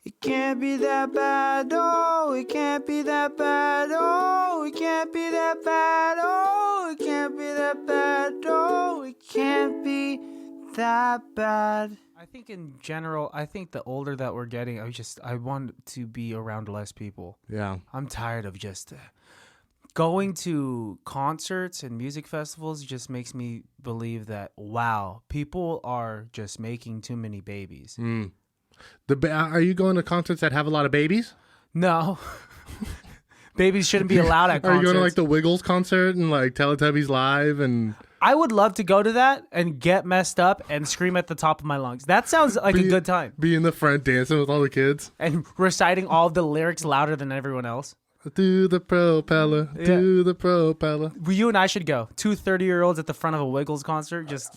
It can't be that bad, oh, it can't be that bad, oh, it can't be that bad, oh, it can't be that bad, oh, it can't be that bad. I think in general, I think the older that we're getting, I want to be around less people. Yeah. I'm tired of just going to concerts and music festivals. Just makes me believe that, wow, people are just making too many babies. Are you going to concerts that have a lot of babies? No. Babies shouldn't be allowed at concerts. Are you going to like the Wiggles concert and like Teletubbies Live? And I would love to go to that and get messed up and scream at the top of my lungs. That sounds like a good time. Be in the front dancing with all the kids. And reciting all the lyrics louder than everyone else. Do the propeller, do the propeller. You and I should go. 2 30-year-olds at the front of a Wiggles concert. Just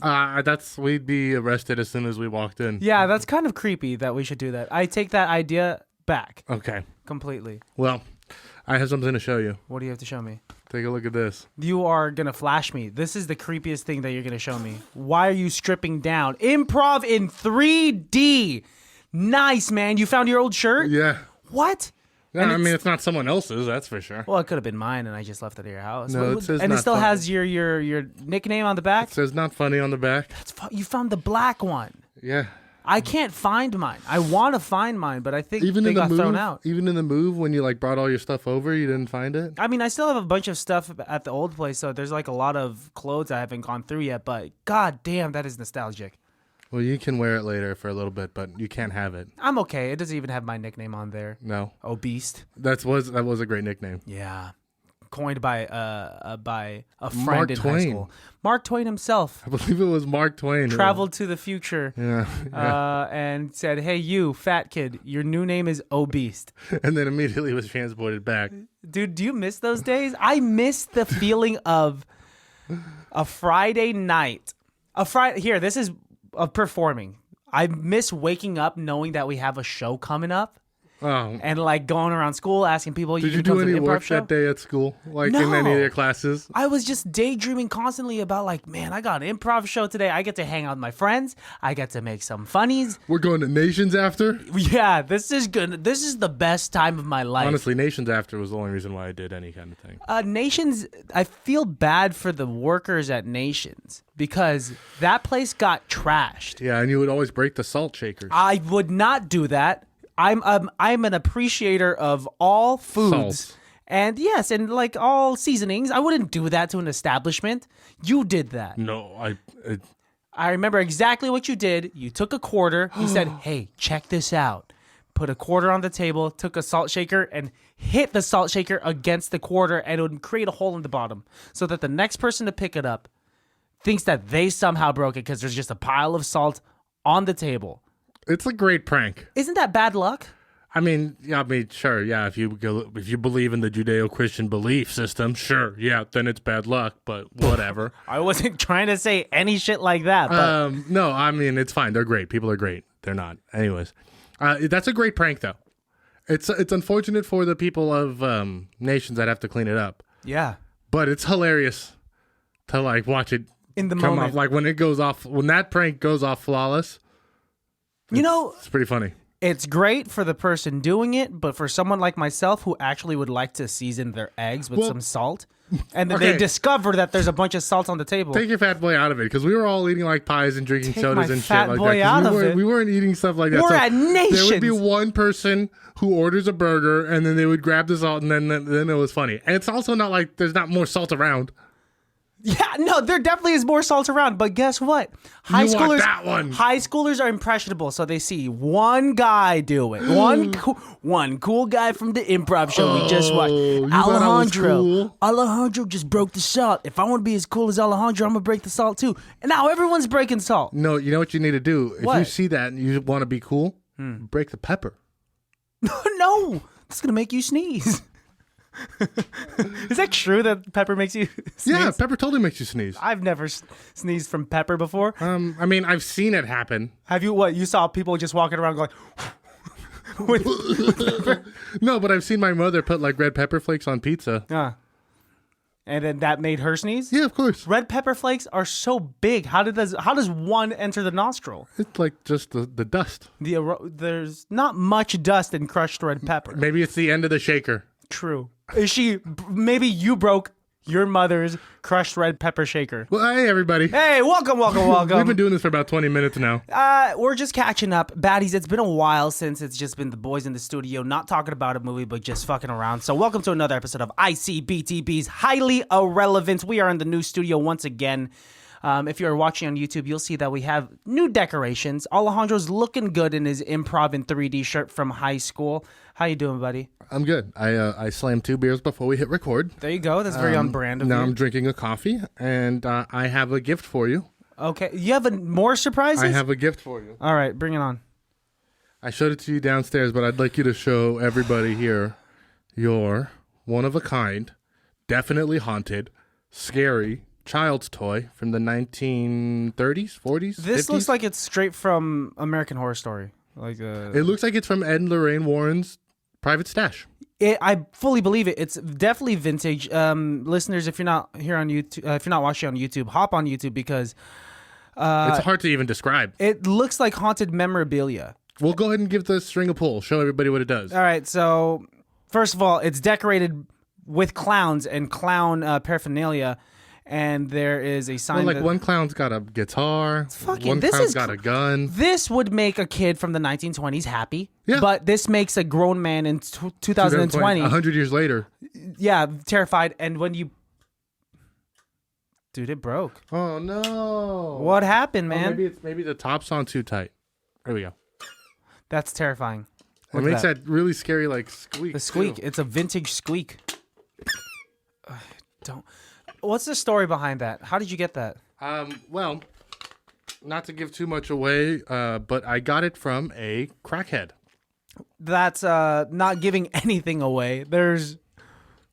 we'd be arrested as soon as we walked in. Yeah, that's kind of creepy that we should do that. I take that idea back. Okay. Completely. Well, I have something to show you. What do you have to show me? Take a look at this. You are going to flash me. This is the creepiest thing that you're going to show me. Why are you stripping down? Improv in 3D. Nice, man. You found your old shirt? Yeah. What? Yeah, I mean, it's not someone else's, that's for sure. Well, it could have been mine, and I just left it at your house. No, it says and it not still funny. has your nickname on the back? It says not funny on the back. You found the black one. Yeah. I can't find mine. I want to find mine, but I think they got thrown out. Even in the move, when you like brought all your stuff over, you didn't find it? I mean, I still have a bunch of stuff at the old place, so there's like a lot of clothes I haven't gone through yet, but god damn, that is nostalgic. Well, you can wear it later for a little bit, but you can't have it. I'm okay. It doesn't even have my nickname on there. No. Obese. That was a great nickname. Yeah. Coined by a friend Mark in Twain. high school. Mark Twain himself. I believe it was Mark Twain. Traveled to the future. Yeah. And said, "Hey, you fat kid, your new name is Obese." And then immediately was transported back. Dude, do you miss those days? I miss the feeling of a Friday night. Here, this is of performing. I miss waking up knowing that we have a show coming up. Oh. And like going around school asking people. Did you do any work that day at school? Like in any of your classes? I was just daydreaming constantly about like, man, I got an improv show today. I get to hang out with my friends. I get to make some funnies. We're going to Nations After? Yeah, this is good. This is the best time of my life. Honestly, Nations After was the only reason why I did any kind of thing. Nations, I feel bad for the workers at Nations because that place got trashed. Yeah, and you would always break the salt shakers. I would not do that. I'm an appreciator of all foods. Salts. And yes, and like all seasonings. I wouldn't do that to an establishment. You did that. No, I remember exactly what you did. You took a quarter. You said, "Hey, check this out." Put a quarter on the table, took a salt shaker, and hit the salt shaker against the quarter, and it would create a hole in the bottom so that the next person to pick it up thinks that they somehow broke it because there's just a pile of salt on the table. It's a great prank. Isn't that bad luck? I mean, sure, yeah. If you believe in the Judeo-Christian belief system, sure, yeah, then it's bad luck. But whatever. I wasn't trying to say any shit like that. But No, I mean it's fine. They're great. People are great. They're not. Anyways, that's a great prank though. It's unfortunate for the people of Nations that have to clean it up. Yeah, but it's hilarious to like watch it in the come moment. off. Like when it goes off, when that prank goes off flawless. It's pretty funny. It's great for the person doing it, but for someone like myself who actually would like to season their eggs with some salt, and then they discover that there's a bunch of salt on the table. Take your fat boy out of it, because we were all eating like pies and drinking sodas and shit like boy that. Out of it. We weren't eating stuff like that. We're at Nations. There would be one person who orders a burger, and then they would grab the salt, and then it was funny. And it's also not like there's not more salt around. Yeah, no, there definitely is more salt around, but guess what? Want that one. High schoolers are impressionable, so they see one guy do it. One cool guy from the improv show we just watched. Alejandro. Cool? Alejandro just broke the salt. If I want to be as cool as Alejandro, I'm going to break the salt too. And now everyone's breaking salt. No, you know what you need to do? If you see that and you want to be cool, break the pepper. No, that's going to make you sneeze. Is that true that pepper makes you sneeze? Yeah, pepper totally makes you sneeze. I've never sneezed from pepper before. I mean, I've seen it happen. Have you? What? You saw people just walking around going with pepper? No, but I've seen my mother put like red pepper flakes on pizza. And then that made her sneeze? Yeah, of course. Red pepper flakes are so big. How does one enter the nostril? It's like just the dust. There's not much dust in crushed red pepper. Maybe it's the end of the shaker. True. Maybe you broke your mother's crushed red pepper shaker. Well, hey, everybody. Hey, welcome. We've been doing this for about 20 minutes now. We're just catching up. Baddies, it's been a while since it's just been the boys in the studio, not talking about a movie, but just fucking around. So welcome to another episode of ICBTB's Highly Irrelevant. We are in the new studio once again. If you're watching on YouTube, you'll see that we have new decorations. Alejandro's looking good in his improv in 3D shirt from high school. How you doing, buddy? I'm good. I slammed 2 beers before we hit record. There you go. That's very on brand of you. Now I'm drinking a coffee, and I have a gift for you. Okay. You have more surprises? I have a gift for you. All right. Bring it on. I showed it to you downstairs, but I'd like you to show everybody here your one-of-a-kind, definitely haunted, scary child's toy from the 1930s, 40s, This 50s? looks like it's straight from American Horror Story. It looks like it's from Ed and Lorraine Warren's private stash. I fully believe it. It's definitely vintage. Listeners, if you're not here on YouTube, if you're not watching on YouTube, hop on YouTube because It's hard to even describe. it looks like haunted memorabilia. We'll go ahead and give the string a pull. Show everybody what it does. All right. So first of all, it's decorated with clowns and clown paraphernalia. And there is a sign. Well, like one clown's got a guitar, one clown's got a gun. This would make a kid from the 1920s happy. Yeah. But this makes a grown man in 2020. 100 years later. Yeah, terrified. And when you... Dude, it broke. Oh, no. What happened, Oh, man? maybe the top's on too tight. There we go. That's terrifying. It makes that really scary, like, squeak. The squeak. too. It's a vintage squeak. Don't... What's the story behind that? How did you get that? Well, not to give too much away, but I got it from a crackhead. That's not giving anything away. There's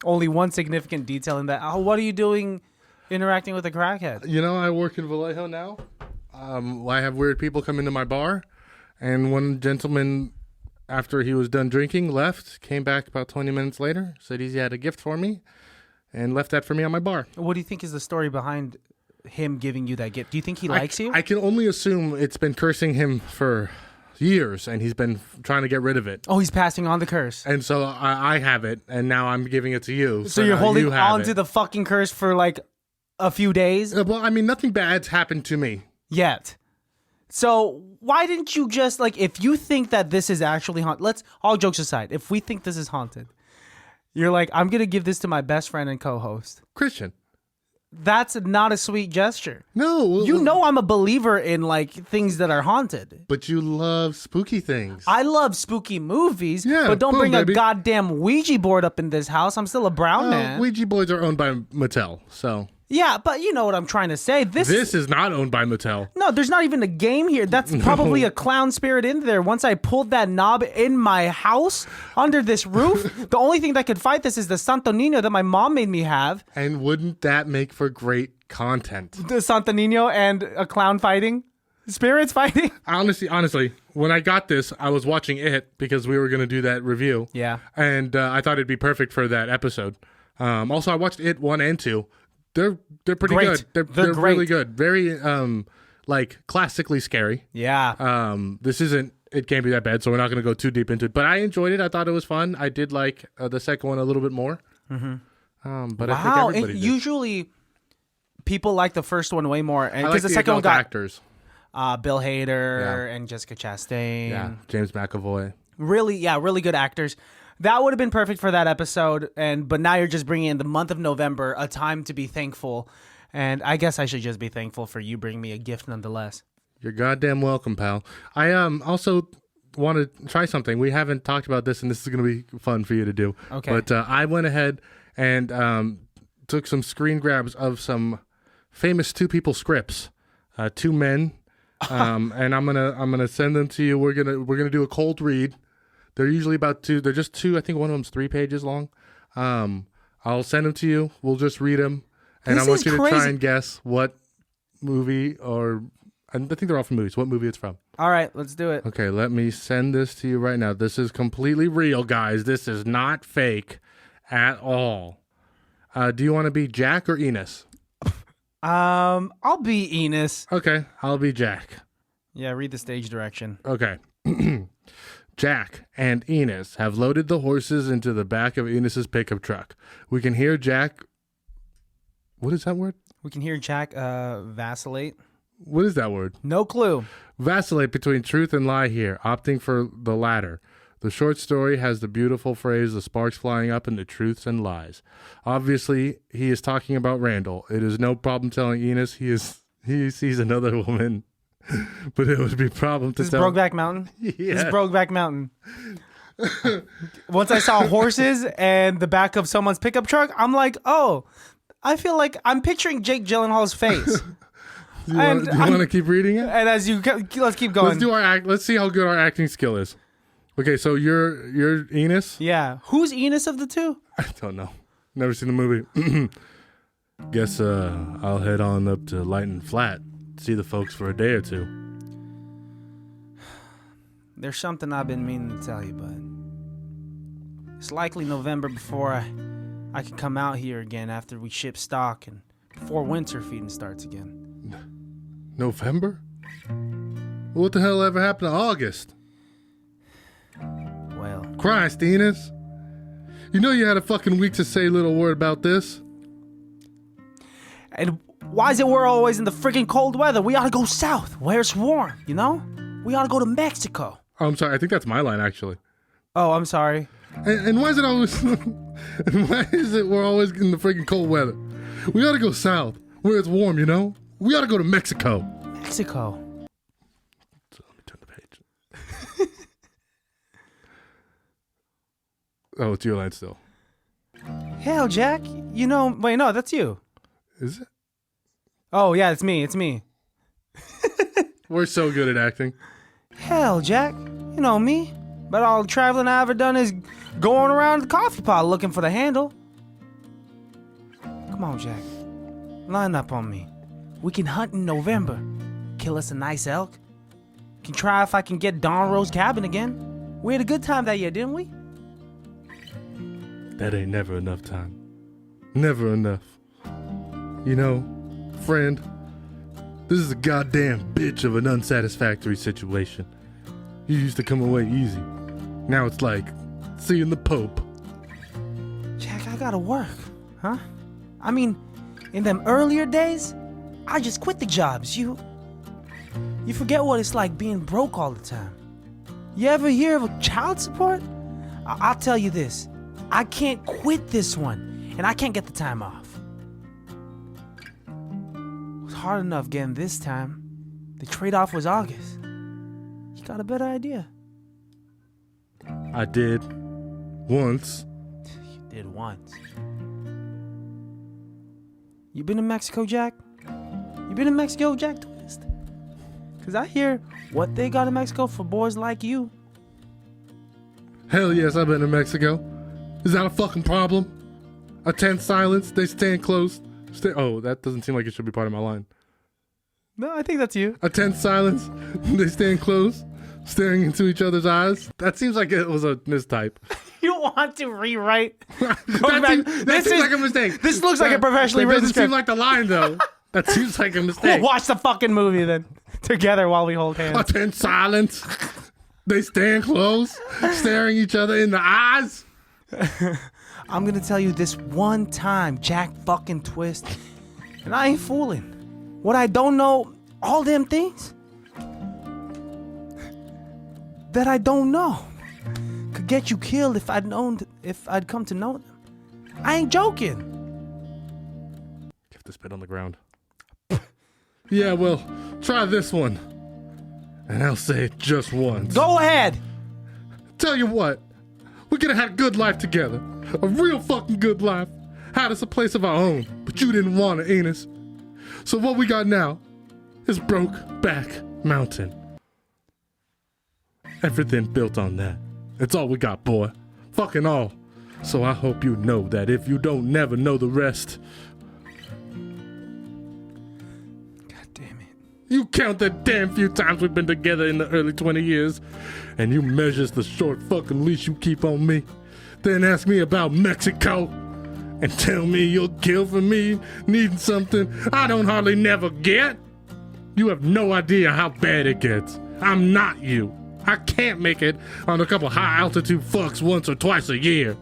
only one significant detail in that. Oh, what are you doing interacting with a crackhead? You know, I work in Vallejo now. I have weird people come into my bar, and one gentleman, after he was done drinking, left, came back about 20 minutes later, said he had a gift for me, and left that for me on my bar. What do you think is the story behind him giving you that gift? Do you think he likes you? I can only assume it's been cursing him for years, and he's been trying to get rid of it. Oh, he's passing on the curse. And so I have it, and now I'm giving it to you. So you're now holding you have on it. to the fucking curse for like a few days? Well, I mean, nothing bad's happened to me. Yet. So why didn't you just, like, if you think that this is actually haunted, all jokes aside, if we think this is haunted, you're like, I'm going to give this to my best friend and co-host. Christian. That's not a sweet gesture. No. You know I'm a believer in, like, things that are haunted. But you love spooky things. I love spooky movies, Yeah, but don't boom, bring baby. a goddamn Ouija board up in this house. I'm still a brown man. Ouija boards are owned by Mattel, so... Yeah, but you know what I'm trying to say. This is not owned by Mattel. No, there's not even a game here. That's probably a clown spirit in there. Once I pulled that knob in my house under this roof, the only thing that could fight this is the Santo Nino that my mom made me have. And wouldn't that make for great content? The Santo Nino and a clown fighting? Spirits fighting? Honestly, when I got this, I was watching it because we were going to do that review. Yeah. And I thought it'd be perfect for that episode. Also, I watched it 1 and 2. They're pretty Great. good. great. They're really good. Very like classically scary. Yeah. This isn't. It can't be that bad, so we're not going to go too deep into it. But I enjoyed it. I thought it was fun. I did like the second one a little bit more. Mm-hmm. But I think everybody did. Usually people like the first one way more, and I like because the second one adult got actors. Bill Hader and Jessica Chastain. Yeah, James McAvoy. Really good actors. That would have been perfect for that episode, but now you're just bringing in the month of November, a time to be thankful, and I guess I should just be thankful for you bringing me a gift nonetheless. You're goddamn welcome, pal. I also want to try something. We haven't talked about this, and this is going to be fun for you to do. Okay. But I went ahead and took some screen grabs of some famous 2-people scripts, 2 men, and I'm gonna send them to you. We're gonna do a cold read. They're usually about 2. They're just 2. I think one of them's 3 pages long. I'll send them to you. We'll just read them, and I want you to try and guess what movie I think they're all from movies. What movie it's from? All right, let's do it. Okay, let me send this to you right now. This is completely real, guys. This is not fake at all. Do you want to be Jack or Enos? I'll be Enos. Okay, I'll be Jack. Yeah, read the stage direction. Okay. Jack and Enos have loaded the horses into the back of Enos's pickup truck. We can hear Jack. What is that word? We can hear Jack vacillate. What is that word? No clue. Vacillate between truth and lie here, opting for the latter. The short story has the beautiful phrase, the sparks flying up into truths and lies. Obviously, he is talking about Randall. It is no problem telling Enos he sees another woman, but it would be a problem to This is tell. Brokeback Mountain? Yeah. This is Brokeback Mountain. Once I saw horses and the back of someone's pickup truck, I'm like, oh, I feel like I'm picturing Jake Gyllenhaal's face. Do you want to keep reading it? And let's keep going. Let's do our act. Let's see how good our acting skill is. Okay, so you're Enos? Yeah. Who's Enos of the two? I don't know. Never seen the movie. Guess I'll head on up to Lighton Flat, see the folks for a day or two. There's something I've been meaning to tell you, bud. It's likely November before I can come out here again after we ship stock and before winter feeding starts again. November? What the hell ever happened to August? Well, Christ, Enos. You know you had a fucking week to say a little word about this. and why is it we're always in the freaking cold weather? We ought to go south where it's warm, you know? We ought to go to Mexico. Oh, I'm sorry. I think that's my line, actually. Oh, I'm sorry. And why is it always... and why is it we're always in the freaking cold weather? We ought to go south where it's warm, you know? We ought to go to Mexico. Mexico. So let me turn the page. Oh, it's your line still. Hell, Jack. You know, wait, no, that's you. Is it? Oh, yeah, it's me. It's me. We're so good at acting. Hell, Jack. You know me. But all the traveling I ever done is going around the coffee pot looking for the handle. Come on, Jack. Line up on me. We can hunt in November. Kill us a nice elk. Can try if I can get Don Rose cabin again. We had a good time that year, didn't we? That ain't never enough time. Never enough. You know, friend, this is a goddamn bitch of an unsatisfactory situation. You used to come away easy. Now it's like seeing the Pope. Jack, I gotta work, huh? I mean, in them earlier days, I just quit the jobs. You forget what it's like being broke all the time. You ever hear of a child support? I'll tell you this. I can't quit this one, and I can't get the time off. It was hard enough getting this time. The trade-off was August. You got a better idea. I did. Once. You did once. You been to Mexico, Jack? You been to Mexico, Jack Twist? Because I hear what they got in Mexico for boys like you. Hell yes, I've been to Mexico. Is that a fucking problem? A tense silence, they stand close. Oh, that doesn't seem like it should be part of my line. No, I think that's you. A tense silence, they stand close, staring into each other's eyes. That seems like it was a mistype. You want to rewrite? That seems like a mistake. This looks like a professionally written That doesn't seem script. like the line, though. That seems like a We'll mistake. watch the fucking movie then. Together while we hold A hands. tense silence. They stand close, staring each other in the eyes. I'm gonna tell you this one time, Jack fucking Twist. And I ain't fooling. What I don't know, all them things that I don't know could get you killed if I'd come to know them. I ain't joking. You have to spit on the ground. Yeah, well, try this one. And I'll say it just once. Go ahead. Tell you what, we could have had a good life together. A real fucking good life. Had us a place of our own, but you didn't want it, Enos. So what we got now is Brokeback Mountain. Everything built on that. It's all we got, boy. Fucking all. So I hope you know that if you don't never know the rest. God damn it. You count the damn few times we've been together in the early 20 years, and you measures the short fucking leash you keep on me. Then ask me about Mexico. and tell me you'll kill for me, needing something I don't hardly never get. You have no idea how bad it gets. I'm not you. I can't make it on a couple high-altitude fucks once or twice a year.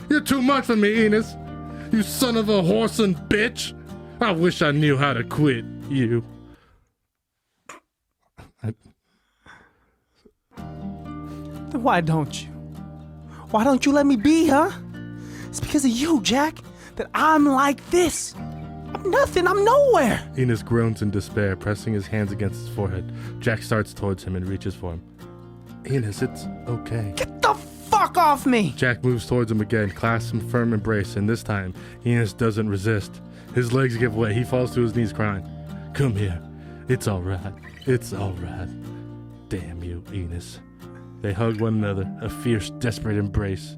You're too much for me, Enos. You son of a whoreson bitch. I wish I knew how to quit you. Then why don't you? Why don't you let me be, huh? It's because of you, Jack, that I'm like this. I'm nothing. I'm nowhere. Enos groans in despair, pressing his hands against his forehead. Jack starts towards him and reaches for him. Enos, it's okay. Get the fuck off me. Jack moves towards him again, clasps him firm embrace, and this time, Enos doesn't resist. His legs give way. He falls to his knees crying. Come here. It's all right. It's all right. Damn you, Enos. They hug one another, a fierce, desperate embrace.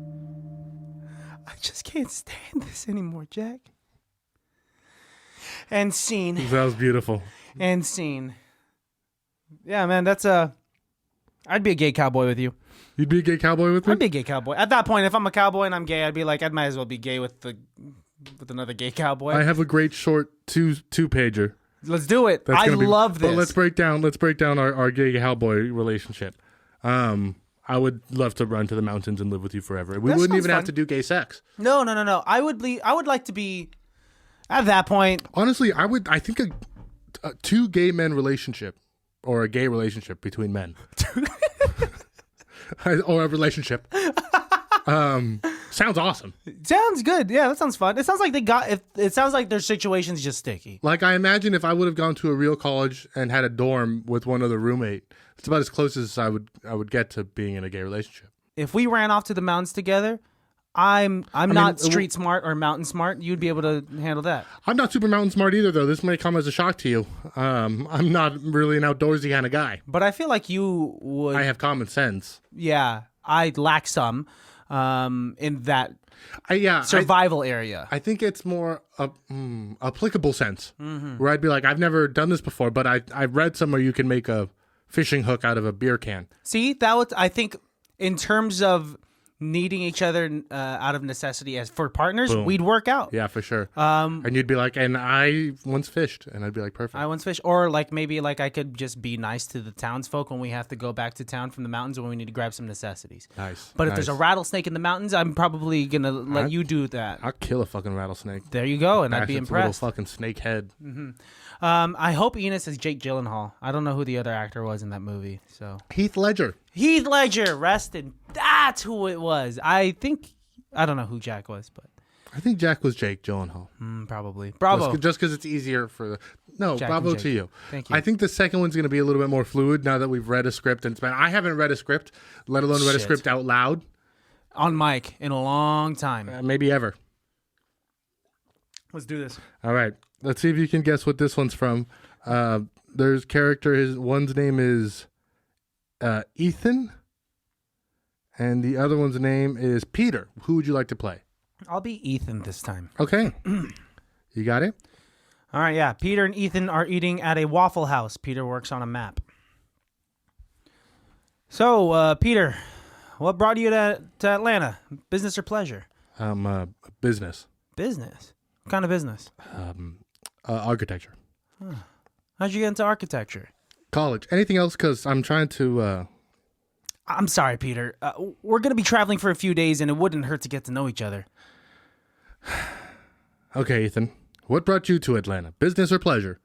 I just can't stand this anymore, Jack. And scene. That was beautiful. And scene. Yeah, man, that's I'd be a gay cowboy with you. You'd be a gay cowboy with me? I'd be a gay cowboy. At that point, if I'm a cowboy and I'm gay, I'd be like, I might as well be gay with another gay cowboy. I have a great short two-pager. Let's do it. I love this. But let's break down our gay cowboy relationship. I would love to run to the mountains and live with you forever. We wouldn't even have to do gay sex. No. I would like to be at that point. Honestly, I think a two gay men relationship or a gay relationship between men or a relationship sounds awesome. Sounds good. Yeah, that sounds fun. It sounds like it sounds like their situation's just sticky. Like I imagine if I would have gone to a real college and had a dorm with one other roommate, it's about as close as I would get to being in a gay relationship. If we ran off to the mountains together, I'm not street smart or mountain smart. You'd be able to handle that. I'm not super mountain smart either, though. This may come as a shock to you. I'm not really an outdoorsy kind of guy. But I feel like you would. I have common sense. Yeah, I lack some in that survival area. I think it's more applicable sense, where I'd be like, I've never done this before, but I've read somewhere you can make a fishing hook out of a beer can. See, I think in terms of needing each other out of necessity as for partners, we'd work out. Yeah, for sure. And you'd be like, and I once fished, and I'd be like, perfect. I once fished, or like maybe like I could just be nice to the townsfolk when we have to go back to town from the mountains when we need to grab some necessities. Nice. But if there's a rattlesnake in the mountains, I'm probably gonna let you do that. I'll kill a fucking rattlesnake. There you go, and I'd be impressed. Little fucking snake head. Mm-hmm. I hope Enos is Jake Gyllenhaal. I don't know who the other actor was in that movie. So Heath Ledger, rested. That's who it was. I don't know who Jack was, but I think Jack was Jake Gyllenhaal. Probably. Bravo. Just because it's easier for Jack bravo to you. Thank you. I think the second one's going to be a little bit more fluid now that we've read a script. And I haven't read a script, let alone read a script out loud. On mic in a long time. Maybe ever. Let's do this. All right. Let's see if you can guess what this one's from. There's character. One's name is Ethan. And the other one's name is Peter. Who would you like to play? I'll be Ethan this time. Okay. You got it? All right, yeah. Peter and Ethan are eating at a Waffle House. Peter works on a map. So, Peter, what brought you to Atlanta? Business or pleasure? Business. Business? What kind of business? Architecture. Huh. How'd you get into architecture? College. Anything else? Because I'm trying to... I'm sorry, Peter. We're going to be traveling for a few days, and it wouldn't hurt to get to know each other. Okay, Ethan. What brought you to Atlanta? Business or pleasure?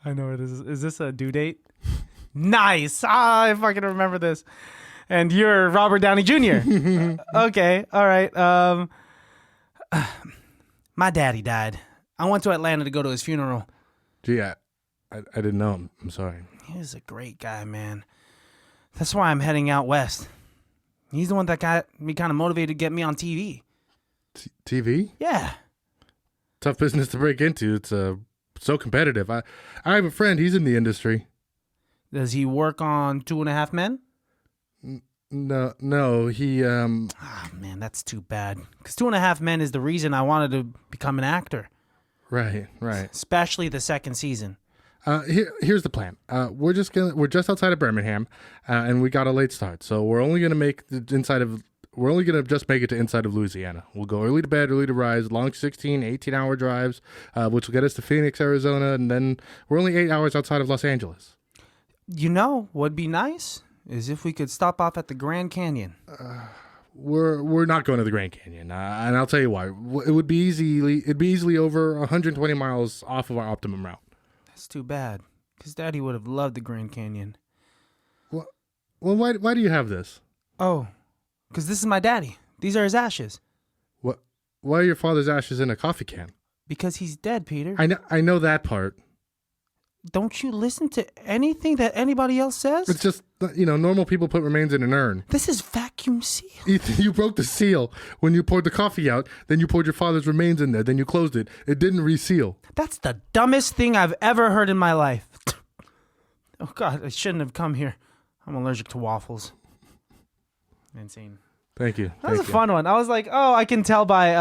I know it is. Is this a due date? Nice. I fucking remember this. And you're Robert Downey Jr. Okay. All right. My daddy died. I went to Atlanta to go to his funeral. Gee, I didn't know him. I'm sorry. He was a great guy, man. That's why I'm heading out west. He's the one that got me kind of motivated to get me on TV. TV? Yeah. Tough business to break into. It's so competitive. I have a friend. He's in the industry. Does he work on 2.5 Men? No. He man, that's too bad. Because 2.5 Men is the reason I wanted to become an actor. Right. Especially the second season. Here's the plan. We're just outside of Birmingham, and we got a late start, so we're only gonna make the inside of we're only going to just make it to inside of Louisiana. We'll go early to bed, early to rise, long 16, 18-hour drives, which will get us to Phoenix, Arizona, and then we're only 8 hours outside of Los Angeles. You know, what'd be nice is if we could stop off at the Grand Canyon. We're not going to the Grand Canyon, and I'll tell you why. It'd be easily over 120 miles off of our optimum route. That's too bad, because Daddy would have loved the Grand Canyon. Well, why do you have this? Oh, because this is my daddy. These are his ashes. What? Why are your father's ashes in a coffee can? Because he's dead, Peter. I know that part. Don't you listen to anything that anybody else says? It's just, normal people put remains in an urn. This is vacuum seal. Ethan, you broke the seal when you poured the coffee out. Then you poured your father's remains in there. Then you closed it. It didn't reseal. That's the dumbest thing I've ever heard in my life. Oh, God, I shouldn't have come here. I'm allergic to waffles. Insane. Thank you. That was a fun one. I was like, oh, I can tell by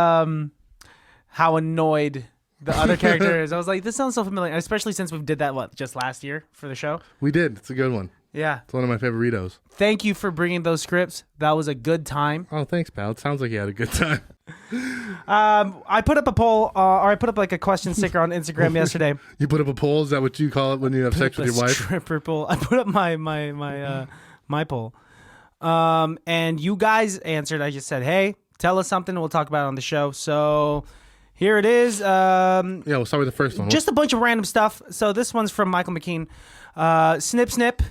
how annoyed the other character is. I was like, this sounds so familiar, especially since we did that, just last year for the show? We did. It's a good one. Yeah. It's one of my favoritos. Thank you for bringing those scripts. That was a good time. Oh, thanks, pal. It sounds like you had a good time. I put up a poll, or I put up like a question sticker on Instagram yesterday. You put up a poll? Is that what you call it when you have sex with your wife? Stripper poll. I put up my poll. And you guys answered. I just said, hey, tell us something. We'll talk about it on the show. So here it is. Yeah, we'll start with the first one. Just a bunch of random stuff. So this one's from Michael McKean. Snip Snip,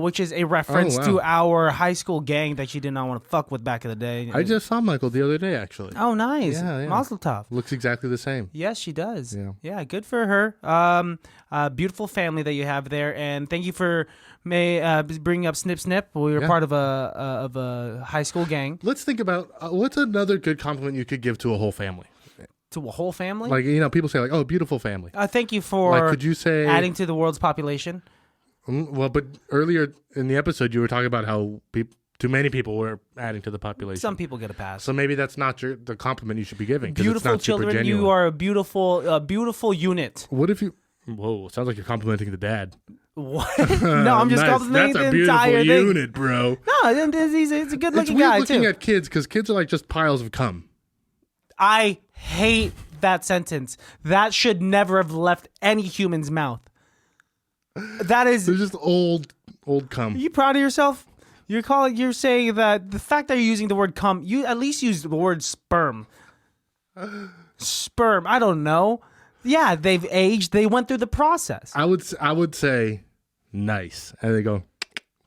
which is a reference to our high school gang that you did not want to fuck with back in the day. I just saw Michael the other day, actually. Oh, nice. Yeah. Mazel tov. Looks exactly the same. Yes, she does. Yeah, good for her. Beautiful family that you have there, and thank you for bringing up Snip Snip. We were part of a high school gang. Let's think about what's another good compliment you could give to a whole family. To a whole family? Like, people say, like, oh, beautiful family. Thank you for could you say, adding to the world's population. Well, but earlier in the episode, you were talking about how too many people were adding to the population. Some people get a pass. So maybe that's not the compliment you should be giving. Beautiful it's not children, super genuine. you are a beautiful unit. What if you... Whoa, sounds like you're complimenting the dad. What? No, I'm just nice. complimenting That's the entire thing. That's a beautiful unit, bro. No, he's a good-looking guy, too. It's weird looking at kids, because kids are like just piles of cum. I hate that sentence. That should never have left any human's mouth. That is... They're just old cum. Are you proud of yourself? You're saying that the fact that you're using the word cum, you at least use the word sperm. Sperm, I don't know. Yeah, they've aged. They went through the process. I would say nice. And they go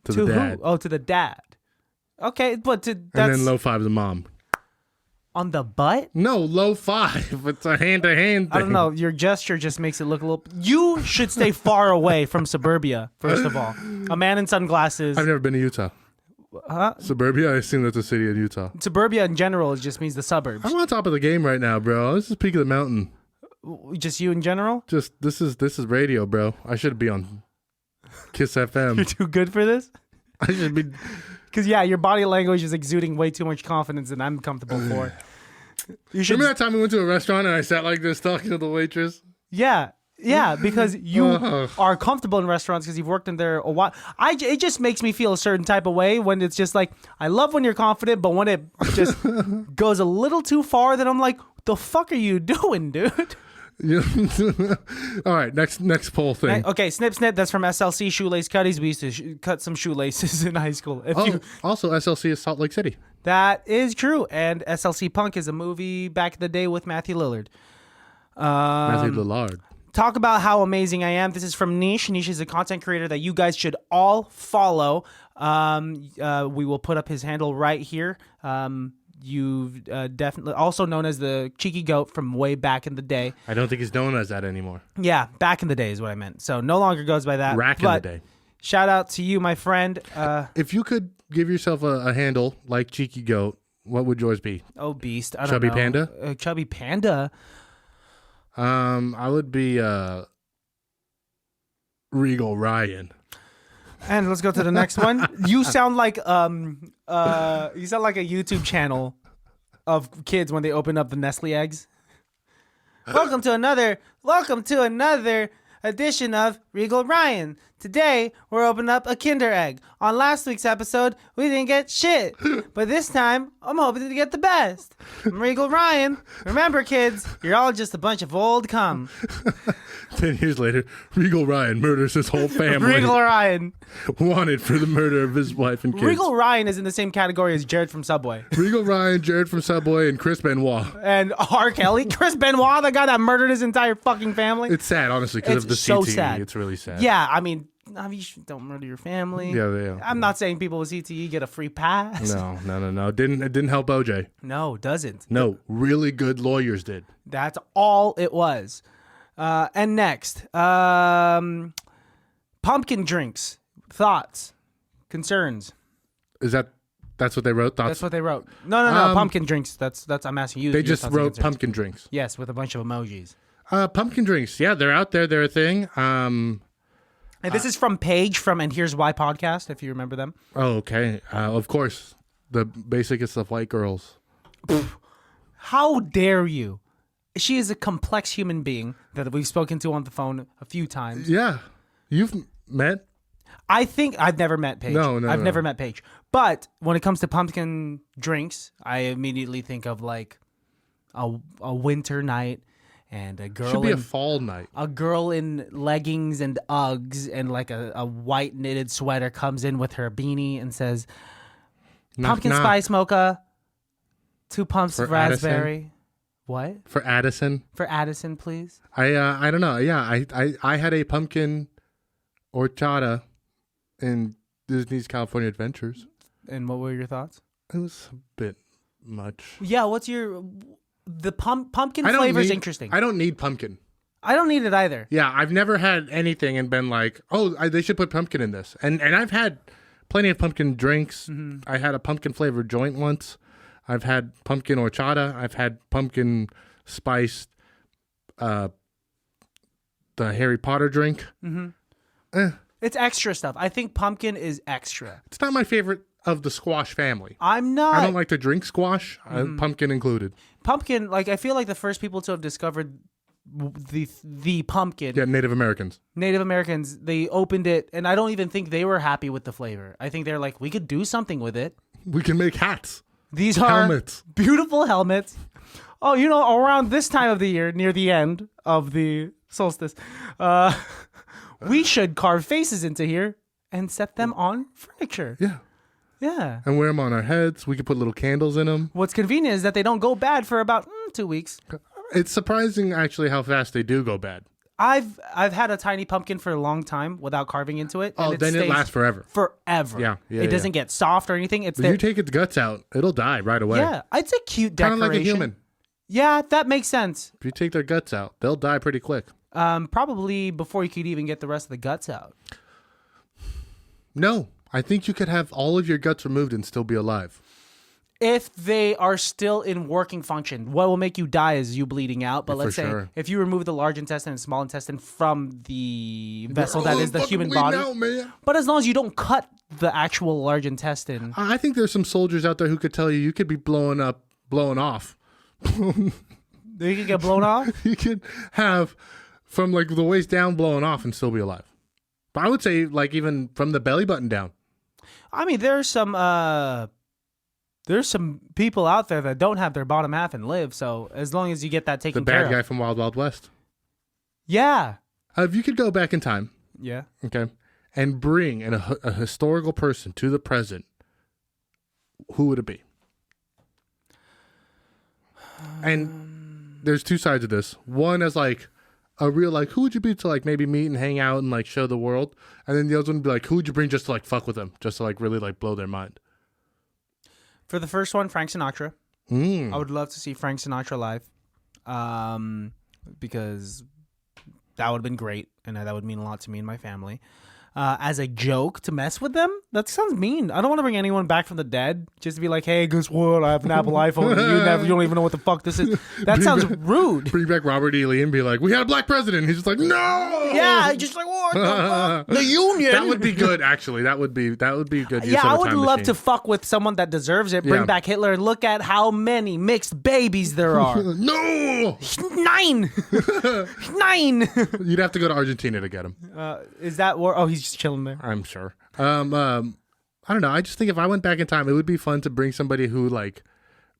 to the dad. Who? Oh, to the dad. Okay, but that's... And then low five the mom. On the butt? No, low five. It's a hand-to-hand thing. I don't know. Your gesture just makes it look a little... You should stay far away from suburbia, first of all. A man in sunglasses. I've never been to Utah. Huh? Suburbia? I assume that's a city in Utah. Suburbia in general just means the suburbs. I'm on top of the game right now, bro. This is peak of the mountain. Just you in general? Just this is radio, bro. I should be on Kiss FM. You're too good for this? I should be... Because, your body language is exuding way too much confidence than I'm comfortable for. Remember that time we went to a restaurant and I sat like this talking to the waitress? Yeah, because you are comfortable in restaurants because you've worked in there a while. It just makes me feel a certain type of way when it's just like, I love when you're confident, but when it just goes a little too far, then I'm like, what the fuck are you doing, dude? All right, next poll thing. Okay, Snip Snip, that's from SLC Shoelace Cutties. We used to cut some shoelaces in high school. Also SLC is Salt Lake City. That is true, and SLC Punk is a movie back in the day with Matthew Lillard. Matthew Lillard. Talk about how amazing I am. This is from Niche. Niche is a content creator that you guys should all follow. We will put up his handle right here. You've definitely also known as the Cheeky Goat from way back in the day. I don't think he's known as that anymore. Yeah, back in the day is what I meant. So no longer goes by that. Rack in the day. Shout out to you, my friend. If you could give yourself a handle like Cheeky Goat, what would yours be? Oh, Beast. I don't Chubby know. Panda? Chubby Panda. I would be Regal Ryan. And let's go to the next one. You sound like a YouTube channel of kids when they open up the Nestle eggs. Welcome to another edition of Regal Ryan. Today, we're opening up a Kinder Egg. On last week's episode, we didn't get shit. But this time, I'm hoping to get the best. I'm Regal Ryan. Remember, kids, you're all just a bunch of old cum. 10 years later, Regal Ryan murders his whole family. Regal Ryan. Wanted for the murder of his wife and kids. Regal Ryan is in the same category as Jared from Subway. Regal Ryan, Jared from Subway, and Chris Benoit. And R. Kelly. Chris Benoit, the guy that murdered his entire fucking family. It's sad, honestly, because of the so CTE. sad. It's really sad. Yeah, I mean, don't murder your family. Yeah. I'm not saying people with CTE get a free pass. No. It didn't help OJ. No, it doesn't. No, really good lawyers did. That's all it was. And next, pumpkin drinks. Thoughts, concerns. That's what they wrote? Thoughts? That's what they wrote. No. Pumpkin drinks. That's. I'm asking you. They your just thoughts and wrote concerns. pumpkin drinks. Yes, with a bunch of emojis. Pumpkin drinks. Yeah, they're out there. They're a thing. And this is from Paige from And Here's Why podcast, if you remember them. Oh, okay. Of course. The basicest of white girls. How dare you? She is a complex human being that we've spoken to on the phone a few times. Yeah. You've met? I think I've never met Paige. I've No. never met Paige. But when it comes to pumpkin drinks, I immediately think of like a winter night and a girl. Should be a fall night. A girl in leggings and Uggs and like a white knitted sweater comes in with her beanie and says, "Pumpkin spice mocha, 2 pumps of raspberry." Addison? What? For Addison? For Addison, please. I don't know. Yeah, I had a pumpkin horchata in Disney's California Adventures. And what were your thoughts? It was a bit much. Yeah, what's your... The pumpkin flavor is interesting. I don't need pumpkin. I don't need it either. Yeah, I've never had anything and been like, oh, they should put pumpkin in this. And I've had plenty of pumpkin drinks. Mm-hmm. I had a pumpkin flavored joint once. I've had pumpkin horchata. I've had pumpkin spiced, the Harry Potter drink. Mm-hmm. It's extra stuff. I think pumpkin is extra. It's not my favorite of the squash family. I'm not. I don't like to drink squash, pumpkin included. Pumpkin, like I feel like the first people to have discovered the pumpkin. Yeah, Native Americans. Native Americans, they opened it, and I don't even think they were happy with the flavor. I think they're like, we could do something with it. We can make hats. These are helmets. Beautiful helmets. Oh, around this time of the year, near the end of the solstice, we should carve faces into here and set them on furniture. Yeah. Yeah. And wear them on our heads. We could put little candles in them. What's convenient is that they don't go bad for about 2 weeks. It's surprising, actually, how fast they do go bad. I've had a tiny pumpkin for a long time without carving into it. Oh, then it lasts forever. Forever. Yeah. It doesn't get soft or anything. If you take its guts out, it'll die right away. Yeah, it's a cute decoration. Kind of like a human. Yeah, that makes sense. If you take their guts out, they'll die pretty quick. Probably before you could even get the rest of the guts out. No, I think you could have all of your guts removed and still be alive. If they are still in working function, what will make you die is you bleeding out. But let's say if you remove the large intestine and small intestine from the vessel that is the human body. Out, man. But as long as you don't cut the actual large intestine. I think there's some soldiers out there who could tell you could be blowing off. You could get blown off? You could have from like the waist down blowing off and still be alive. But I would say like even from the belly button down. I mean, there's some people out there that don't have their bottom half and live. So as long as you get that taken care of. The bad guy from Wild Wild West. Yeah. If you could go back in time. Yeah. Okay. And bring a historical person to the present, who would it be? And there's two sides of this. One is like a real like, who would you be to like maybe meet and hang out and like show the world? And then the other one would be like, who would you bring just to like fuck with them? Just to like really like blow their mind. For the first one, Frank Sinatra. I would love to see Frank Sinatra live. Because that would have been great. And that would mean a lot to me and my family. As a joke to mess with them? That sounds mean. I don't want to bring anyone back from the dead just to be like, hey, guess what? I have an Apple iPhone and you don't even know what the fuck this is. That sounds rude. Bring back Robert E. Lee and be like, we had a black president. He's just like, no! Yeah, just like, what the fuck? The Union! That would be good, actually. That would be good use yeah, of a I would time love machine. to fuck with someone that deserves it. Bring back Hitler and look at how many mixed babies there are. No! 9! 9! You'd have to go to Argentina to get him. Is that where? Oh, he's just chilling there. I'm sure. I don't know. I just think if I went back in time, it would be fun to bring somebody who like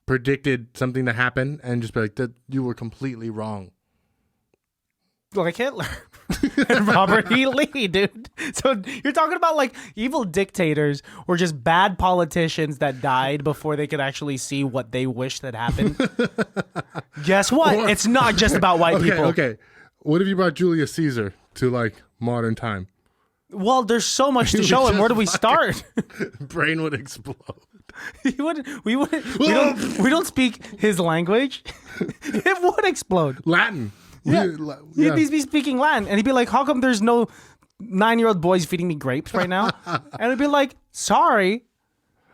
predicted something to happen and just be like, that you were completely wrong. Like Hitler and Robert E. Lee, dude. So you're talking about like evil dictators or just bad politicians that died before they could actually see what they wished had happened. Guess what? It's not just about white people. Okay. What if you brought Julius Caesar to like modern time? Well, there's so much to show, and where do we start? Brain would explode. We don't speak his language. It would explode. Latin. Yeah. He'd be speaking Latin, and he'd be like, how come there's no 9-year-old boys feeding me grapes right now? And it'd be like, sorry,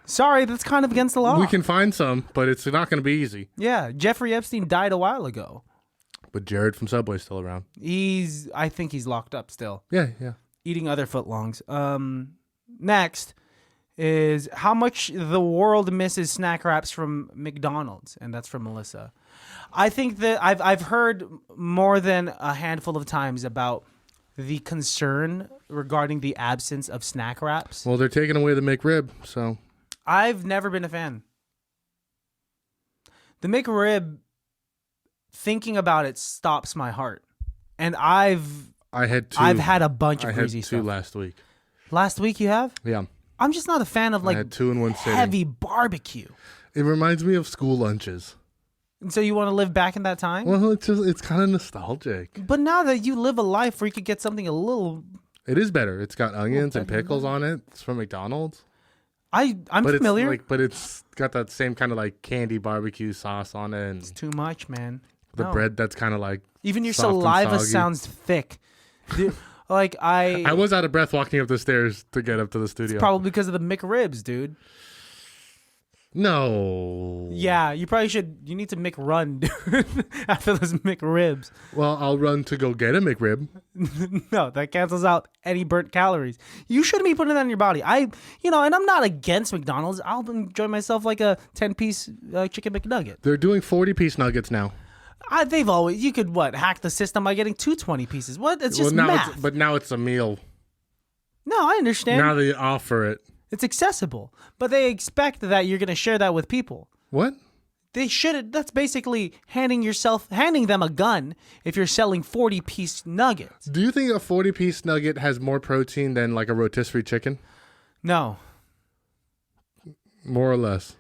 that's kind of against the law. We can find some, but it's not going to be easy. Yeah, Jeffrey Epstein died a while ago. But Jared from Subway's still around. I think he's locked up still. Yeah. Eating other footlongs. Next is how much the world misses snack wraps from McDonald's, and that's from Melissa. I think that I've heard more than a handful of times about the concern regarding the absence of snack wraps. Well, they're taking away the McRib, so I've never been a fan. The McRib, thinking about it stops my heart, and I've had a bunch of crazy stuff. I had 2 last week. Last week you have? Yeah. I'm just not a fan of like I had 2 in one sitting. Heavy barbecue. It reminds me of school lunches. And so you want to live back in that time? Well, it's kind of nostalgic. But now that you live a life where you could get something a little... It is better. It's got onions and pickles on it. It's from McDonald's. I'm familiar. But it's got that same kind of like candy barbecue sauce on it. And it's too much, man. The bread that's kind of like even your saliva sounds thick. Dude, like I was out of breath walking up the stairs to get up to the studio. It's probably because of the McRibs, dude. No. Yeah, you need to McRun, dude, after those McRibs. Well, I'll run to go get a McRib. No, that cancels out any burnt calories. You shouldn't be putting that in your body. And I'm not against McDonald's. I'll enjoy myself like a 10-piece chicken McNugget. They're doing 40-piece nuggets now. You could hack the system by getting 2 20-pieces. What? It's just math. But now it's a meal. No, I understand. Now they offer it. It's accessible, but they expect that you're going to share that with people. What? They should. That's basically handing them a gun if you're selling 40-piece nuggets. Do you think a 40-piece nugget has more protein than like a rotisserie chicken? No. More or less.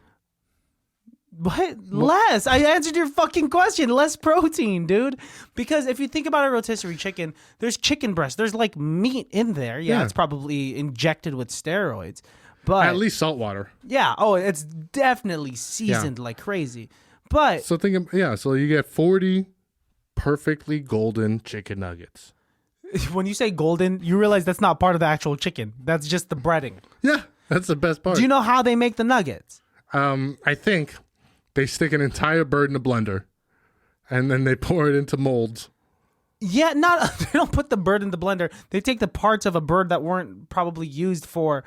What? Less? I answered your fucking question. Less protein, dude. Because if you think about a rotisserie chicken, there's chicken breast. There's like meat in there. Yeah. It's probably injected with steroids. But at least salt water. Yeah. Oh, it's definitely seasoned like crazy. But so so you get 40 perfectly golden chicken nuggets. When you say golden, you realize that's not part of the actual chicken. That's just the breading. Yeah, that's the best part. Do you know how they make the nuggets? I think they stick an entire bird in a blender, and then they pour it into molds. Yeah, they don't put the bird in the blender. They take the parts of a bird that weren't probably used for,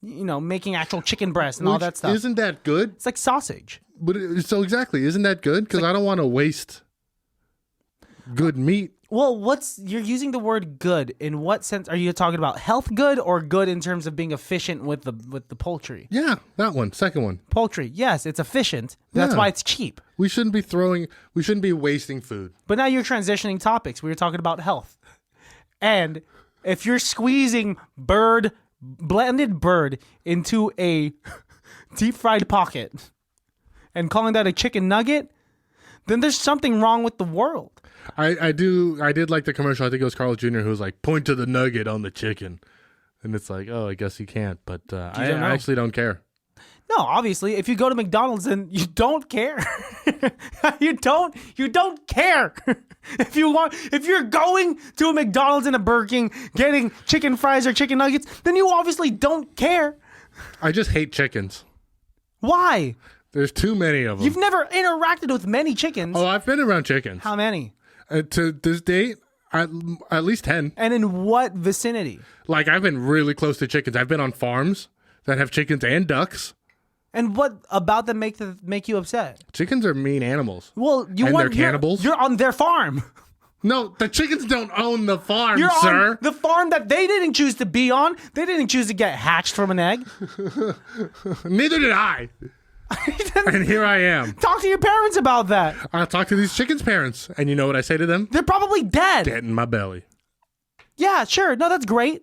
making actual chicken breast and all that stuff. Isn't that good? It's like sausage. But exactly, isn't that good? Because I don't want to waste good meat. Well, you're using the word good. In what sense are you talking about? Health good or good in terms of being efficient with the poultry? Yeah, that one, second one. Poultry, yes, it's efficient. That's why it's cheap. We shouldn't be wasting food. But now you're transitioning topics. We were talking about health. And if you're squeezing blended bird into a deep fried pocket and calling that a chicken nugget, then there's something wrong with the world. I did like the commercial. I think it was Carl Jr. who was like, point to the nugget on the chicken. And it's like, oh, I guess you can't. But I actually don't care. No, obviously, if you go to McDonald's, then you don't care. You don't care. If you're going to a McDonald's and a Burger King getting chicken fries or chicken nuggets, then you obviously don't care. I just hate chickens. Why? There's too many of them. You've never interacted with many chickens. Oh, I've been around chickens. How many? To this date, at least 10. And in what vicinity? Like, I've been really close to chickens. I've been on farms that have chickens and ducks. And what about them make you upset? Chickens are mean animals. Well, they're cannibals. You're on their farm. No, the chickens don't own the farm, You're sir. on the farm that they didn't choose to be on. They didn't choose to get hatched from an egg. Neither did I. And here I am. Talk to your parents about that. I'll talk to these chickens' parents. And you know what I say to them? They're probably dead. Dead in my belly. Yeah, sure. No, that's great.